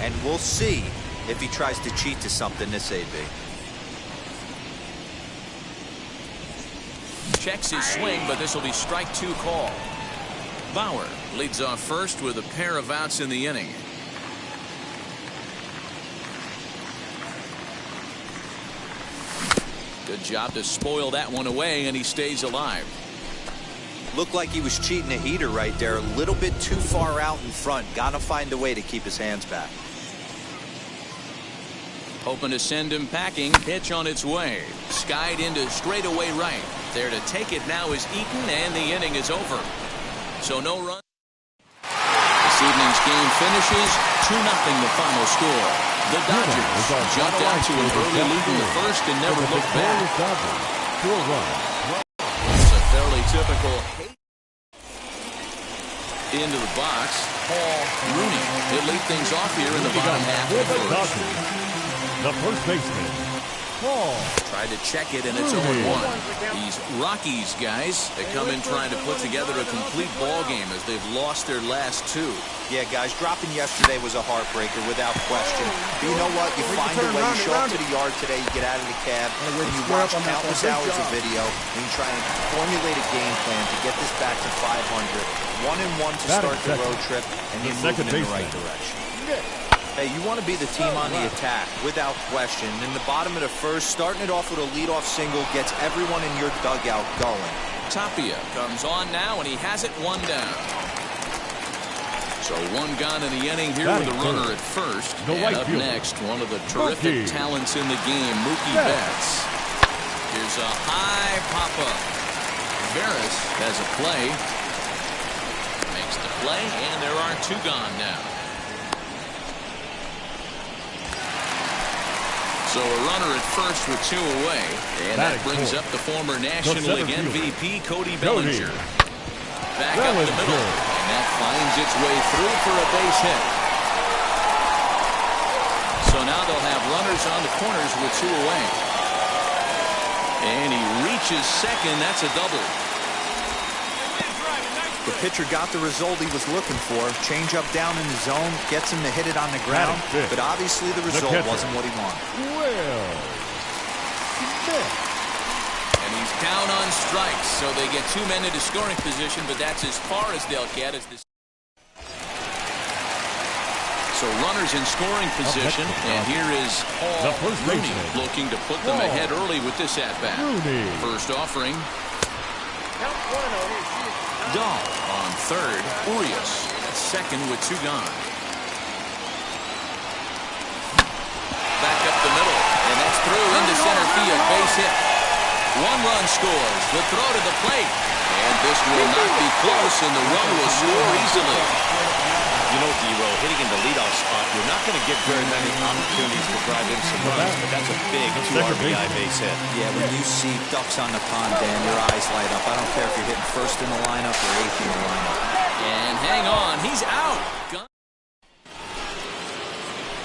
Speaker 4: and we'll see if he tries to cheat to something this AB.
Speaker 1: Checks his swing, but this will be strike 2 call. Bauer leads off first with a pair of outs in the inning. Good job to spoil that one away, and he stays alive.
Speaker 4: Looked like he was cheating a heater right there. A little bit too far out in front. Gotta find a way to keep his hands back.
Speaker 1: Hoping to send him packing. Pitch on its way. Skied into straightaway right. There to take it now is Eaton, and the inning is over. So no run. This evening's game finishes 2-0 the final score. The Dodgers jumped out to an early lead in the first and never looked back. It's a fairly typical into the box. Paul Rooney. He'll lead things off here in the bottom half of the first.
Speaker 2: The first baseman, Paul.
Speaker 1: Tried to check it, and it's 0-1. These Rockies guys, they come in trying to put together a complete ball game as they've lost their last 2.
Speaker 4: Yeah, guys, dropping yesterday was a heartbreaker without question. But you know what? You find a way. You show up to the yard today, you get out of the cab, and you watch countless hours of video, and you try and formulate a game plan to get this back to 500. 1-1 to start the road trip, and you're moving in the right direction. Hey, you want to be the team on the attack, without question. In the bottom of the first, starting it off with a leadoff single gets everyone in your dugout going.
Speaker 1: Tapia comes on now, and he has it 1 down. So 1 gone in the inning here with a runner at first. And up next, one of the terrific talents in the game, Mookie Betts. Here's a high pop-up. Veras has a play. Makes the play, and there are 2 gone now. So a runner at first with 2 away. And that brings up the former National League MVP, Cody Bellinger. Back up the middle. And that finds its way through for a base hit. So now they'll have runners on the corners with 2 away. And he reaches second. That's a double.
Speaker 4: The pitcher got the result he was looking for. Change up down in the zone, gets him to hit it on the ground, but obviously the result wasn't what he wanted.
Speaker 1: And he's down on strikes, so they get 2 men into scoring position, but that's as far as they'll get as this. So runners in scoring position, and here is Paul Rooney looking to put them ahead early with this at-bat. First offering. Dahl on third. Urias at second with 2 gone. Back up the middle, and that's through into center field. Base hit. 1 run scores. The throw to the plate. And this will not be close, and the run will score easily.
Speaker 3: You know, D-Row, hitting in the leadoff spot, you're not going to get very many opportunities to drive in some runs, but that's a big 2 RBI base hit.
Speaker 4: Yeah, when you see ducks on the pond, Dan, your eyes light up. I don't care if you're hitting first in the lineup or 8th in the lineup.
Speaker 1: And hang on, he's out.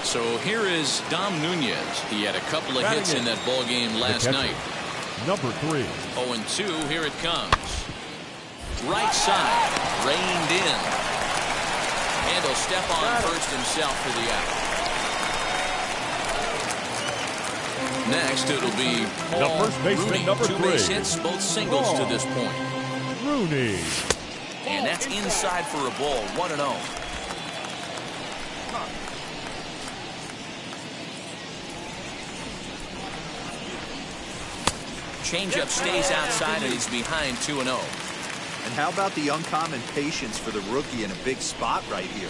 Speaker 1: So here is Dom Nunez. He had a couple of hits in that ball game last night.
Speaker 2: Number 3.
Speaker 1: 0-2, here it comes. Right side, reined in. And he'll step on first himself for the out. Next, it'll be Paul Rooney. 2 base hits, both singles to this point.
Speaker 2: Rooney.
Speaker 1: And that's inside for a ball, 1-0. Changeup stays outside, and he's behind 2-0.
Speaker 4: And how about the uncommon patience for the rookie in a big spot right here?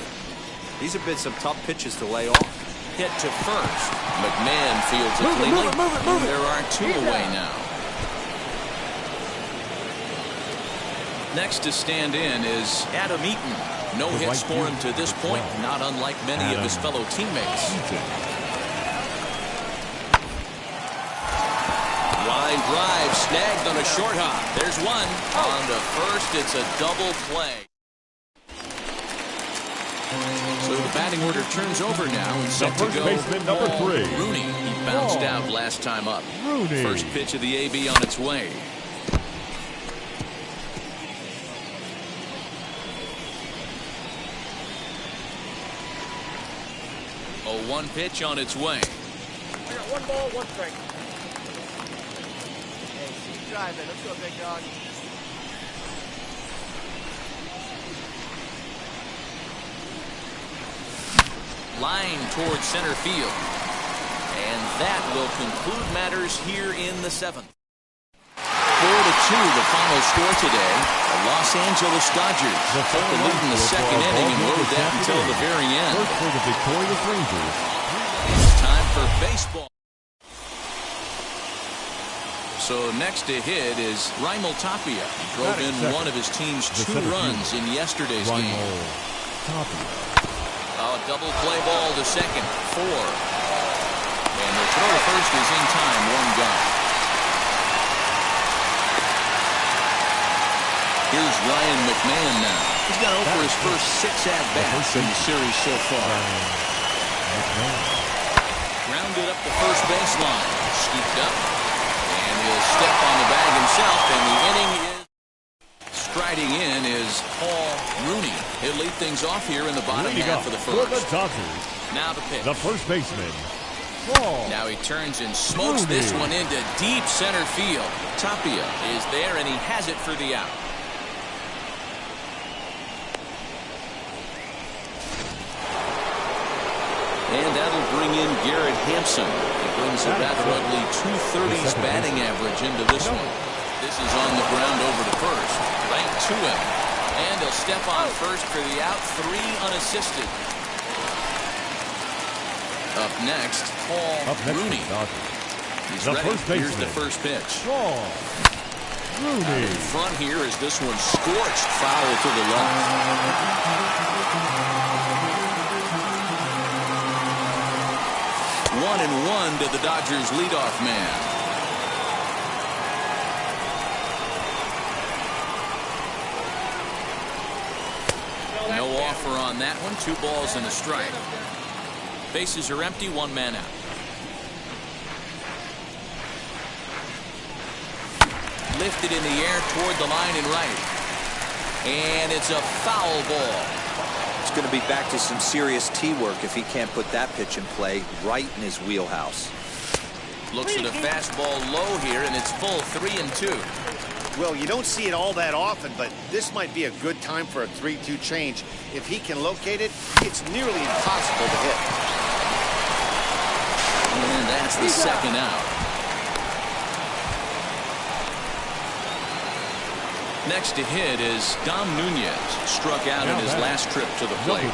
Speaker 4: These have been some tough pitches to lay off.
Speaker 1: hit to first. McMahon fields it cleanly. There are two away now. Next to stand in is Adam Eaton. No hits for him to this point, not unlike many of his fellow teammates. Line drive snagged on a short hop. There's one. On to first, it's a double play. So the batting order turns over now and set to go.
Speaker 2: Baseman number 3.
Speaker 1: Rooney. He bounced out last time up.
Speaker 2: Rooney.
Speaker 1: First pitch of the AB on its way. 0-1 pitch on its way.
Speaker 6: I got 1 ball, 1 strike. Hey, keep driving. Let's go, big dog.
Speaker 1: Line towards center field. And that will conclude matters here in the 7th. 4-2, the final score today. The Los Angeles Dodgers took the lead in the second inning and rode that until the very end.
Speaker 2: First for the victorious Rangers.
Speaker 1: It's time for baseball. So next to hit is Raimel Tapia. He drove in one of his team's 2 runs in yesterday's game. A double play ball to second. 4. And the throw to first is in time. 1 gone. Here's Ryan McMahon now. He's got over his first 6 at-bats in the series so far. Grounded up the first baseline. Scooped up. And he'll step on the bag himself. And the inning is... Striding in is Paul Rooney. He'll lead things off here in the bottom half of the first. Now the pitch.
Speaker 2: The first baseman.
Speaker 1: Now he turns and smokes this one into deep center field. Tapia is there and he has it for the out. And that'll bring in Garrett Hampson. He brings a rather ugly 230s batting average into this one. This is on the ground over to first. Right to him. And he'll step on first for the out. 3 unassisted. Up next, Paul Rooney. He's ready. Here's the first pitch.
Speaker 2: Rooney.
Speaker 1: In front here is this one scorched foul to the left. 1-1 to the Dodgers leadoff man. No offer on that one. 2 balls and a strike. Bases are empty. 1 man out. Lifted in the air toward the line and right. And it's a foul ball.
Speaker 4: It's going to be back to some serious tee work if he can't put that pitch in play right in his wheelhouse.
Speaker 1: Looks at a fastball low here, and it's full. 3-2.
Speaker 3: Well, you don't see it all that often, but this might be a good time for a 3-2 change. If he can locate it, it's nearly impossible to hit.
Speaker 1: And that's the second out. Next to hit is Dom Nunez. Struck out in his last trip to the plate.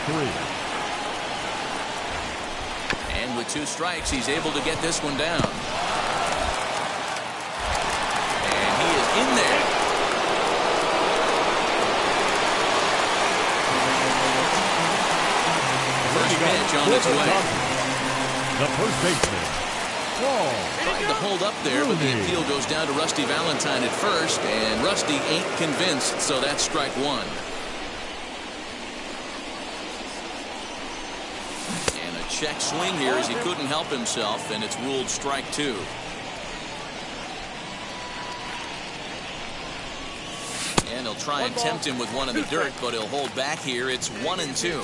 Speaker 1: And with 2 strikes, he's able to get this one down. And he is in there. First pitch on its way.
Speaker 2: The first baseman.
Speaker 1: Tried to hold up there, but the appeal goes down to Rusty Valentine at first, and Rusty ain't convinced, so that's strike 1. And a check swing here as he couldn't help himself, and it's ruled strike 2. And he'll try and tempt him with one in the dirt, but he'll hold back here. It's 1-2.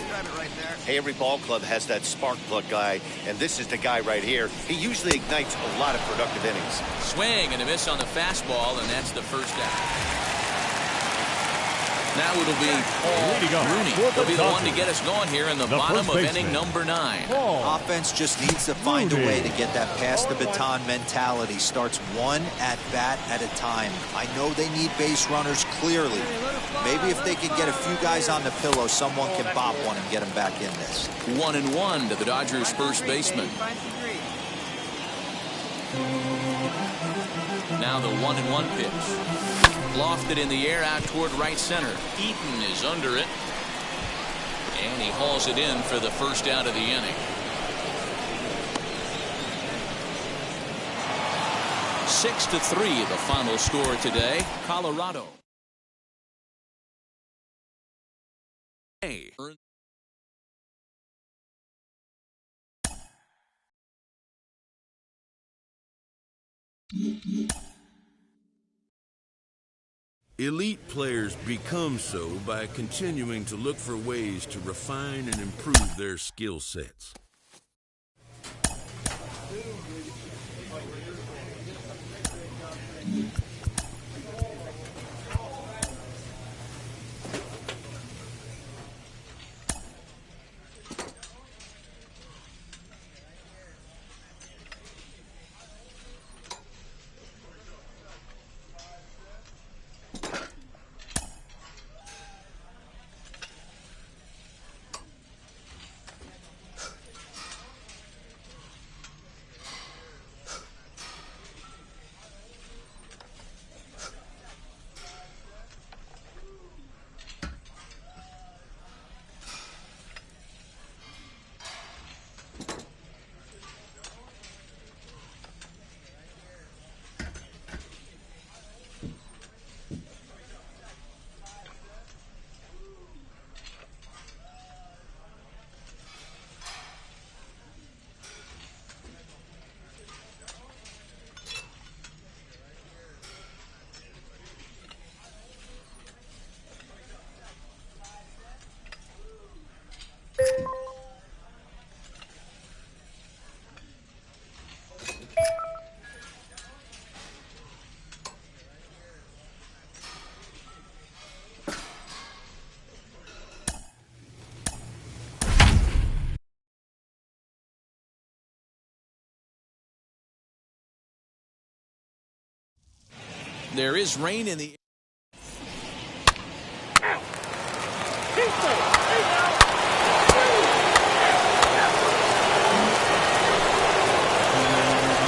Speaker 3: Hey, every ball club has that spark plug guy, and this is the guy right here. He usually ignites a lot of productive innings. Swing
Speaker 1: and a miss on the fastball, and that's the first out. Now it'll be Paul Rooney. He'll be the one to get us going here in the bottom of inning number 9.
Speaker 4: Offense just needs to find a way to get that pass the baton mentality. Starts one at bat at a time. I know they need base runners clearly. Maybe if they could get a few guys on the pillow, someone can bop one and get them back in this.
Speaker 1: 1-1 to the Dodgers first baseman. Now the 1-1 pitch. Lofted in the air out toward right center. Eaton is under it. And he hauls it in for the first out of the inning. 6-3 the final score today. Colorado. Hey.
Speaker 7: Elite players become so by continuing to look for ways to refine and improve their skill sets.
Speaker 1: There is rain in the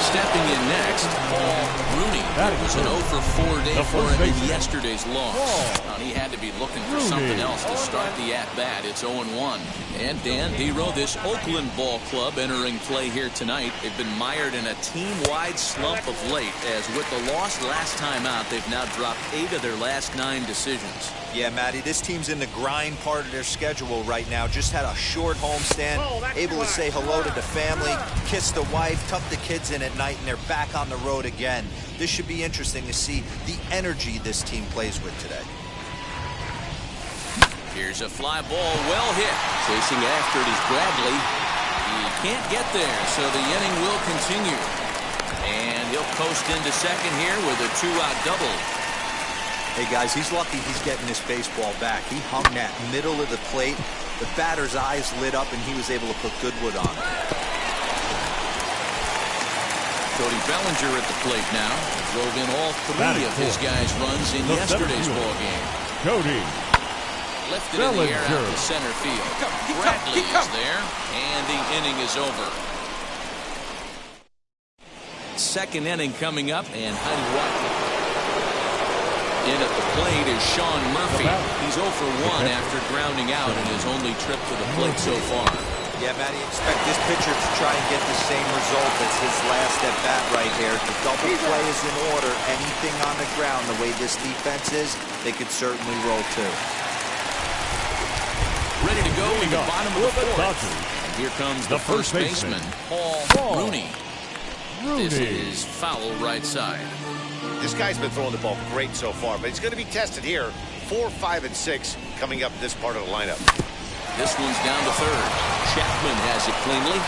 Speaker 1: stepping in next, Paul Rooney. It was an 0-for-4 day for him in yesterday's loss. Well, he had to be looking for something else to start the at-bat. It's 0-1. And Dan Dero, this Oakland ball club entering play here tonight. They've been mired in a team-wide slump of late, as with the loss last time out, they've now dropped 8 of their last 9 decisions.
Speaker 4: Yeah, Matty, this team's in the grind part of their schedule right now. Just had a short homestand, able to say hello to the family, kiss the wife, tuck the kids in at night, and they're back on the road again. This should be interesting to see the energy this team plays with today.
Speaker 1: Here's a fly ball, well hit. Chasing after it is Bradley. He can't get there, so the inning will continue. And he'll coast into second here with a 2-out double.
Speaker 4: Hey, guys, he's lucky he's getting this baseball back. He hung that middle of the plate. The batter's eyes lit up, and he was able to put Goodwood on it.
Speaker 1: Cody Bellinger at the plate now. Drove in all 3 of his guys' runs in yesterday's ball game.
Speaker 2: Cody
Speaker 1: Lifted in the air out to center field. Bradley is there, and the inning is over. Second inning coming up, and Heidi Watkins. In at the plate is Sean Murphy. He's 0 for 1 after grounding out in his only trip to the plate so far.
Speaker 4: Yeah, Matty, expect this pitcher to try and get the same result as his last at bat right here. The double play is in order. Anything on the ground, the way this defense is, they could certainly roll too.
Speaker 1: Ready to go in the bottom of the 4th. And here comes the first baseman, Paul Rooney. This is foul right side.
Speaker 3: This guy's been throwing the ball great so far, but he's going to be tested here. 4, 5, and 6 coming up in this part of the lineup.
Speaker 1: This one's down to third. Chapman has it cleanly.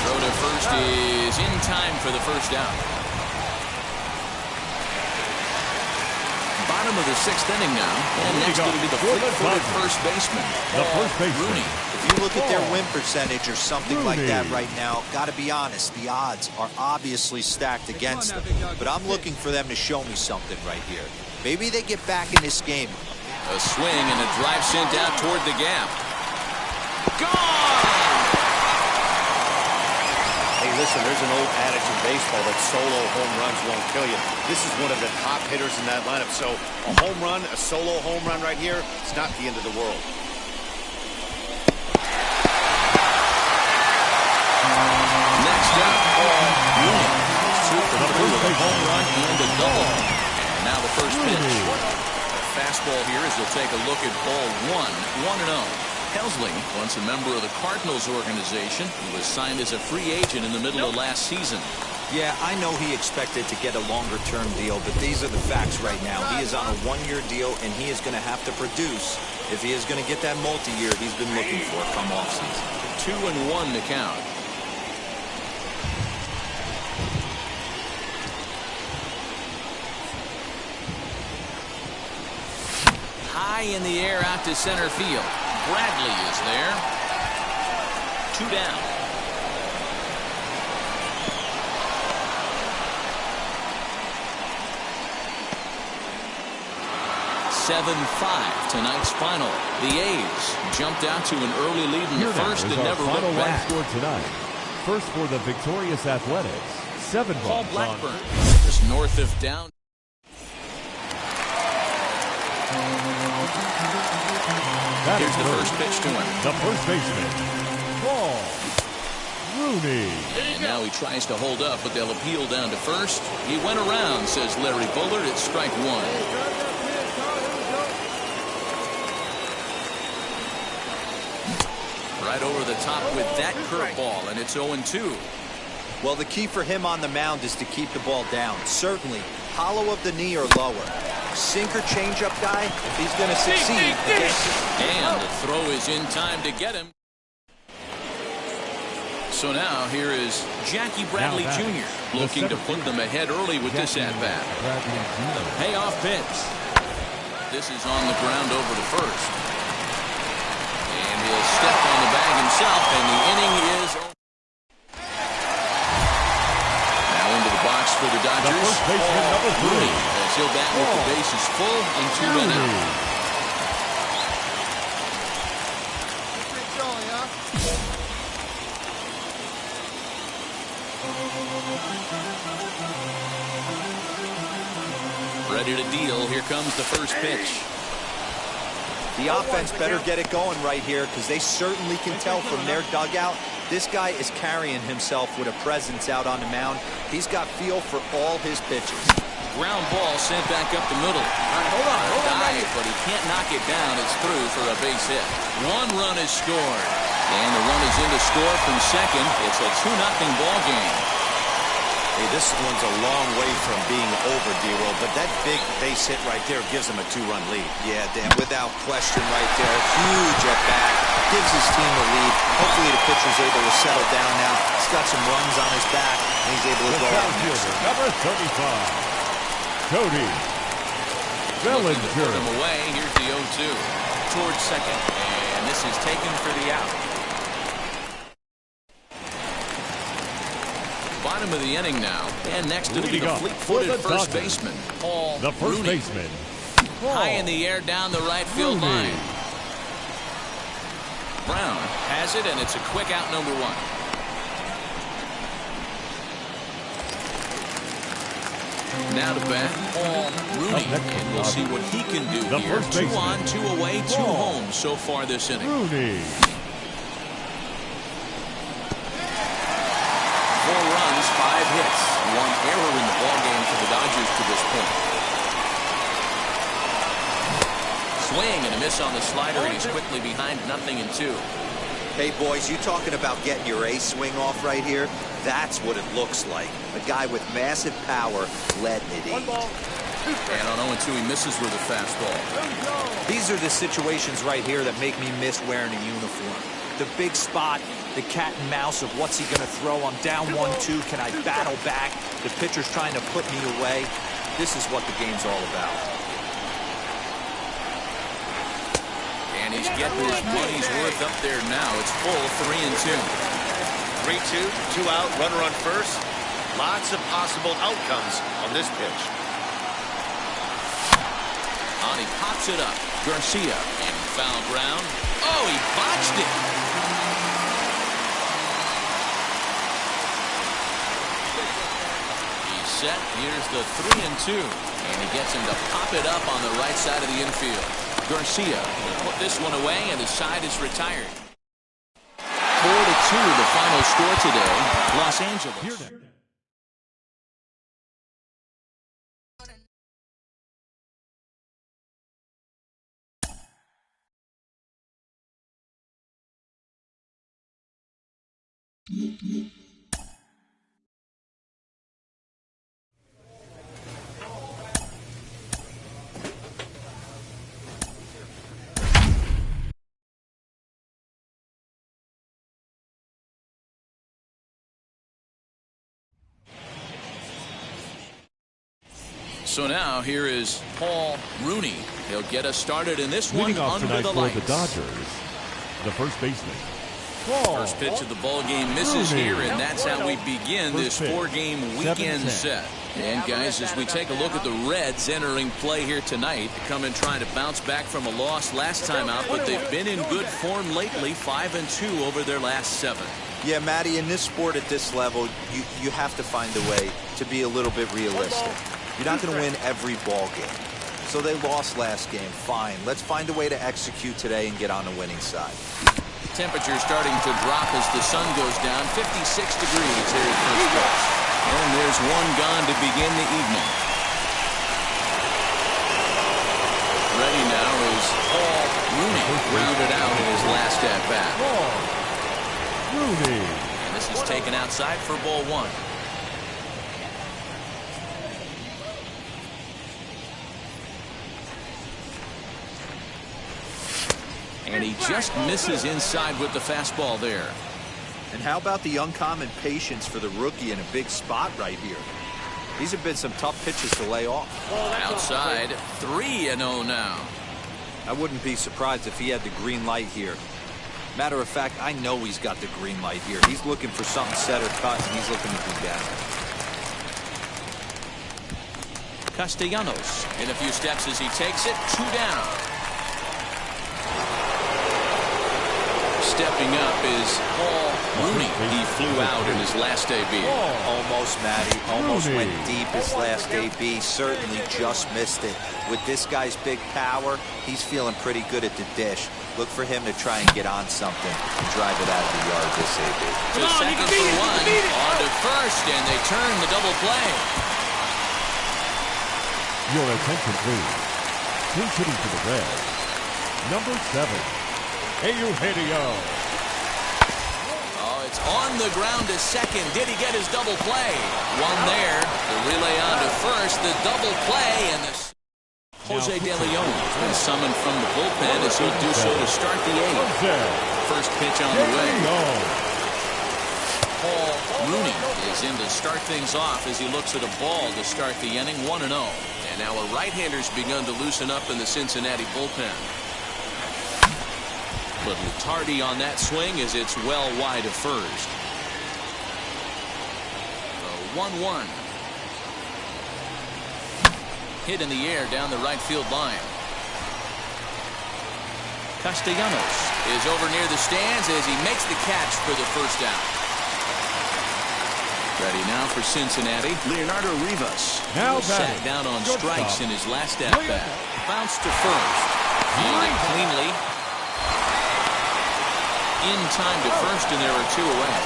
Speaker 1: Throw to first is in time for the first out. Bottom Bottom of the 6th inning now. And next it'll be the fleet-footed first baseman, Rooney.
Speaker 4: If you look at their win percentage or something like that right now, got to be honest, the odds are obviously stacked against them. But I'm looking for them to show me something right here. Maybe they get back in this game.
Speaker 1: A swing and a drive sent out toward the gap. Gone!
Speaker 3: Hey, listen, there's an old adage in baseball that solo home runs won't kill you. This is one of the top hitters in that lineup. So a home run, a solo home run right here, it's not the end of the world.
Speaker 1: Next up, Rooney. 2 for 3 with a home run and a double. And now the first pitch. A fastball here as they'll take a look at ball 1, 1-0. Helsley, once a member of the Cardinals organization, he was signed as a free agent in the middle of last season.
Speaker 4: Yeah, I know he expected to get a longer-term deal, but these are the facts right now. He is on a 1-year deal, and he is going to have to produce if he is going to get that multi-year he's been looking for come offseason.
Speaker 1: 2-1 to count. High in the air out to center field. Bradley is there. 2 down. Tonight's final. The A's jumped out to an early lead in the first and never looked back.
Speaker 2: Final score tonight. First for the victorious Athletics, 7
Speaker 1: Paul
Speaker 2: runs
Speaker 1: Blackburn
Speaker 2: on.
Speaker 1: just north of down. Here's the first pitch to him.
Speaker 2: The first baseman, Paul Rooney.
Speaker 1: And now he tries to hold up, but they'll appeal down to first. He went around, says Larry Bullard. It's strike 1. Right over the top with that curveball, and it's 0-2.
Speaker 4: Well, the key for him on the mound is to keep the ball down. Certainly, hollow of the knee or lower. Sinker changeup guy, if he's going to succeed against it.
Speaker 1: And the throw is in time to get him. So now here is Jackie Bradley Jr. looking to put them ahead early with this at-bat. The payoff pitch. This is on the ground over to first. And he'll step on the bag himself, and the inning is over. Now into the box for the Dodgers.
Speaker 2: The first baseman, number 3.
Speaker 1: Rooney, as he'll bat with the bases full and 2 men out. Ready to deal. Here comes the first pitch.
Speaker 4: The offense better get it going right here because they certainly can tell from their dugout this guy is carrying himself with a presence out on the mound. He's got feel for all his pitches.
Speaker 1: Ground ball sent back up the middle.
Speaker 6: Hold on.
Speaker 1: Dive, but he can't knock it down. It's through for a base hit. 1 run is scored. And the run is in to score from second. It's a 2-0 ball game.
Speaker 3: Hey, this one's a long way from being over, D-Roll, but that big base hit right there gives him a 2-run lead.
Speaker 4: Yeah, Dan, without question right there. Huge at bat. Gives his team the lead. Hopefully the pitcher's able to settle down now. He's got some runs on his back, and he's able to go out next.
Speaker 2: Number 35, Cody
Speaker 1: Looking to put him
Speaker 2: Bellinger.
Speaker 1: away. Here's the 0-2 towards second. And this is taken for the out. Bottom of the inning now. And next it'll be the fleet-footed first baseman, Paul
Speaker 2: The first
Speaker 1: Rooney.
Speaker 2: baseman,
Speaker 1: High in the air down the right field line. Brown has it, and it's a quick out, number 1. Now to bat, Paul Rooney. And we'll see what he can do
Speaker 2: The
Speaker 1: here.
Speaker 2: first
Speaker 1: 2
Speaker 2: baseman,
Speaker 1: on, 2 away, 2 home so far this inning.
Speaker 2: Rooney.
Speaker 1: 4 runs, 5 hits, 1 error in the ballgame for the Dodgers to this point. Swing and a miss on the slider, and he's quickly behind 0-2.
Speaker 4: Hey, boys, you talking about getting your ace swing off right here? That's what it looks like. A guy with massive power letting it eat.
Speaker 1: And on 0-2, he misses with a fastball.
Speaker 4: These are the situations right here that make me miss wearing a uniform. The big spot, the cat and mouse of what's he going to throw. I'm down 1-2. Can I battle back? The pitcher's trying to put me away. This is what the game's all about.
Speaker 1: And he's getting his money's worth up there now. It's full 3-2.
Speaker 3: 3-2, 2 out, runner on first. Lots of possible outcomes on this pitch.
Speaker 1: He pops it up. Garcia in foul ground. Oh, he botched it. He's set. Here's the 3-2. And he gets him to pop it up on the right side of the infield. Garcia will put this one away, and his side is retired. 4-2, the final score today. Los Angeles. So now here is Paul Rooney. He'll get us started in this one under the lights.
Speaker 2: For the Dodgers, the first baseman.
Speaker 1: First pitch of the ball game misses here, and that's how we begin this 4-game weekend set. And guys, as we take a look at the Reds entering play here tonight, they come in trying to bounce back from a loss last time out, but they've been in good form lately, 5-2 over their last 7.
Speaker 4: Yeah, Matty, in this sport at this level, you have to find a way to be a little bit realistic. You're not going to win every ball game. So they lost last game. Fine. Let's find a way to execute today and get on the winning side.
Speaker 1: Temperature starting to drop as the sun goes down. 56 degrees here at first base. And there's one gone to begin the evening. Ready now is Paul Rooney, grounded out in his last at-bat.
Speaker 2: Rooney.
Speaker 1: And this is taken outside for ball 1. And he just misses inside with the fastball there.
Speaker 4: And how about the uncommon patience for the rookie in a big spot right here? These have been some tough pitches to lay off.
Speaker 1: Outside, 3-0 now.
Speaker 4: I wouldn't be surprised if he had the green light here. Matter of fact, I know he's got the green light here. He's looking for something set or cut, and he's looking to do damage.
Speaker 1: Castellanos in a few steps as he takes it. 2 down. Stepping up is Paul Rooney. He flew out in his last AB.
Speaker 4: Almost, Matty. Almost went deep his last AB. Certainly just missed it. With this guy's big power, he's feeling pretty good at the dish. Look for him to try and get on something and drive it out of the yard this AB.
Speaker 1: To second for 1. On to first, and they turn the double play.
Speaker 2: Your attention, please. Pinch hitting to the Reds. Number 7. Eugenio.
Speaker 1: Oh, it's on the ground to second. Did he get his double play? One there. The relay on to first. The double play, and the Jose De Leon has been summoned from the bullpen as he'll do so to start the 8th. First pitch on the way. Paul Rooney is in to start things off as he looks at a ball to start the inning. 1-0. And now a right-hander's begun to loosen up in the Cincinnati bullpen. Little tardy on that swing as it's well wide of first. The 1-1. Hit in the air down the right field line. Castellanos is over near the stands as he makes the catch for the first out. Ready now for Cincinnati. Leonardo Rivas sat down on strikes in his last at-bat. Bounced to first. Fielded cleanly. In time to first, and there are 2 away.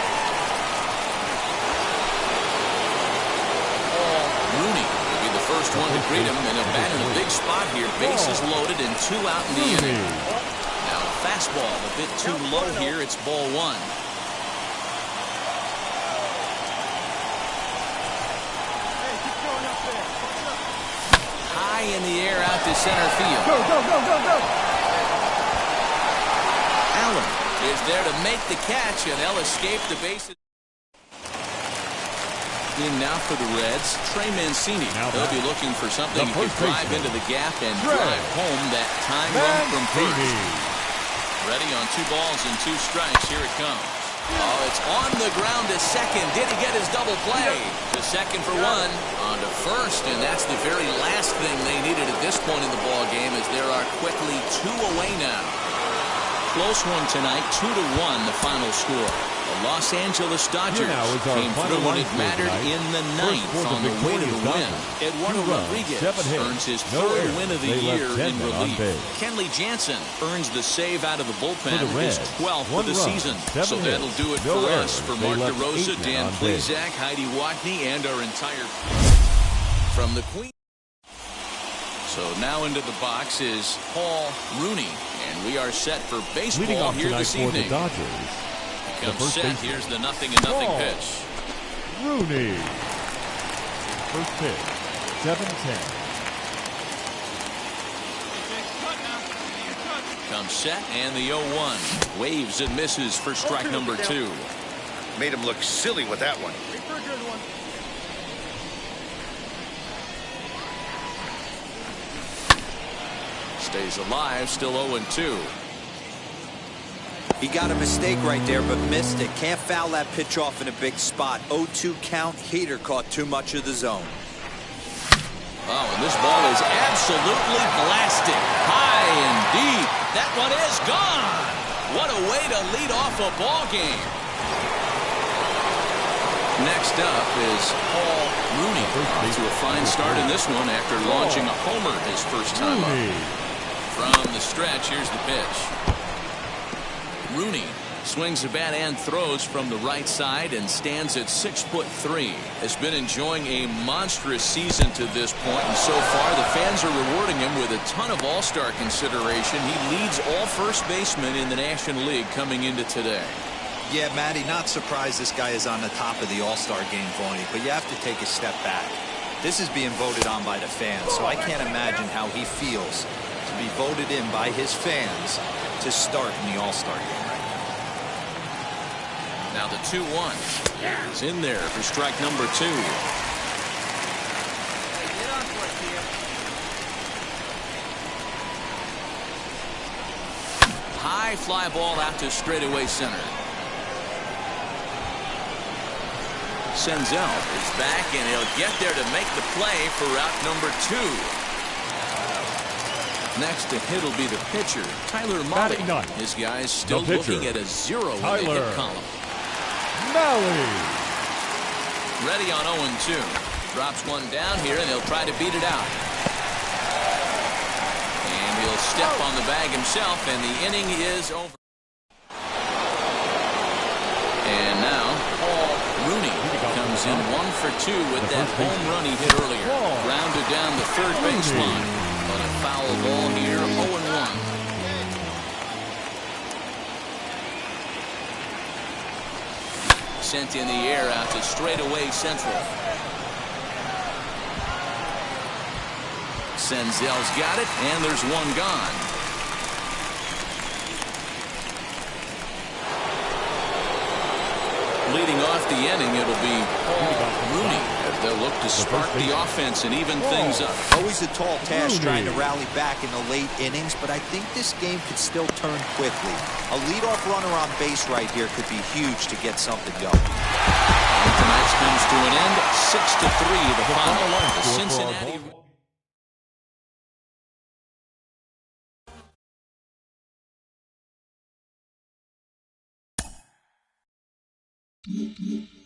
Speaker 1: Paul Rooney will be the first one to greet him, and he'll bat in a big spot here. Bases loaded and 2 out in the inning. Now a fastball a bit too low here. It's ball 1. High in the air out to center field.
Speaker 5: Go, go, go, go, go.
Speaker 1: Allen is there to make the catch, and they'll escape the bases. In now for the Reds, Trey Mancini. They'll be looking for something he can drive into the gap and drive home that time run from first. Ready on 2 balls and 2 strikes. Here it comes. Oh, it's on the ground to second. Did he get his double play? To second for 1. On to first, and that's the very last thing they needed at this point in the ball game, as there are quickly 2 away now. Close one tonight, 2-1 the final score. The Los Angeles Dodgers came through when it mattered in the 9th on the way to the win. Eduardo Rodriguez earns his 3rd win of the year in relief. Kenley Jansen earns the save out of the bullpen, his 12th for the season. So that'll do it for us. For Mark DeRosa, Dan Plesac, Heidi Watney, and our entire from the Queen. So now into the box is Paul Rooney, and we are set for baseball here this evening. Comes set. Here's the 0-0 pitch.
Speaker 2: Rooney. First pitch, 7-10.
Speaker 1: Comes set, and the 0-1. Waves and misses for strike number 2.
Speaker 3: Made him look silly with that one.
Speaker 1: Stays alive, still 0-2.
Speaker 4: He got a mistake right there, but missed it. Can't foul that pitch off in a big spot. 0-2 count. Heater caught too much of the zone.
Speaker 1: Oh, and this ball is absolutely blasted. High and deep. That one is gone. What a way to lead off a ball game. Next up is Paul Rooney. Off to a fine start in this one after launching a homer his first time up. From the stretch, here's the pitch. Rooney swings the bat and throws from the right side and stands at 6'3". Has been enjoying a monstrous season to this point, and so far the fans are rewarding him with a ton of all-star consideration. He leads all first basemen in the National League coming into today.
Speaker 4: Yeah, Matty, not surprised this guy is on the top of the all-star game voting, but you have to take a step back. This is being voted on by the fans, so I can't imagine how he feels to be voted in by his fans to start in the all-star game.
Speaker 1: Now the 2-1 is in there for strike number 2. High fly ball out to straightaway center. Senzel is back, and he'll get there to make the play for out number 2. Next to hit will be the pitcher, Tyler Mahle. His guys still looking at a 0 in the hit column.
Speaker 2: Mahle.
Speaker 1: Ready on 0-2. Drops one down here, and he'll try to beat it out. And he'll step on the bag himself, and the inning is over. And now Paul Rooney comes in 1 for 2 with that home run he hit earlier. Grounded down the third baseline. But a foul ball here, 0-1. Sent in the air out to straightaway central. Senzel's got it, and there's one gone. Leading off the inning, it'll be Paul Rooney as they'll look to spark the offense and even things up.
Speaker 4: Always a tall task trying to rally back in the late innings, but I think this game could still turn quickly. A leadoff runner on base right here could be huge to get something going.
Speaker 1: And tonight's comes to an end, 6-3 the final. The Cincinnati.
Speaker 8: Mm-hmm.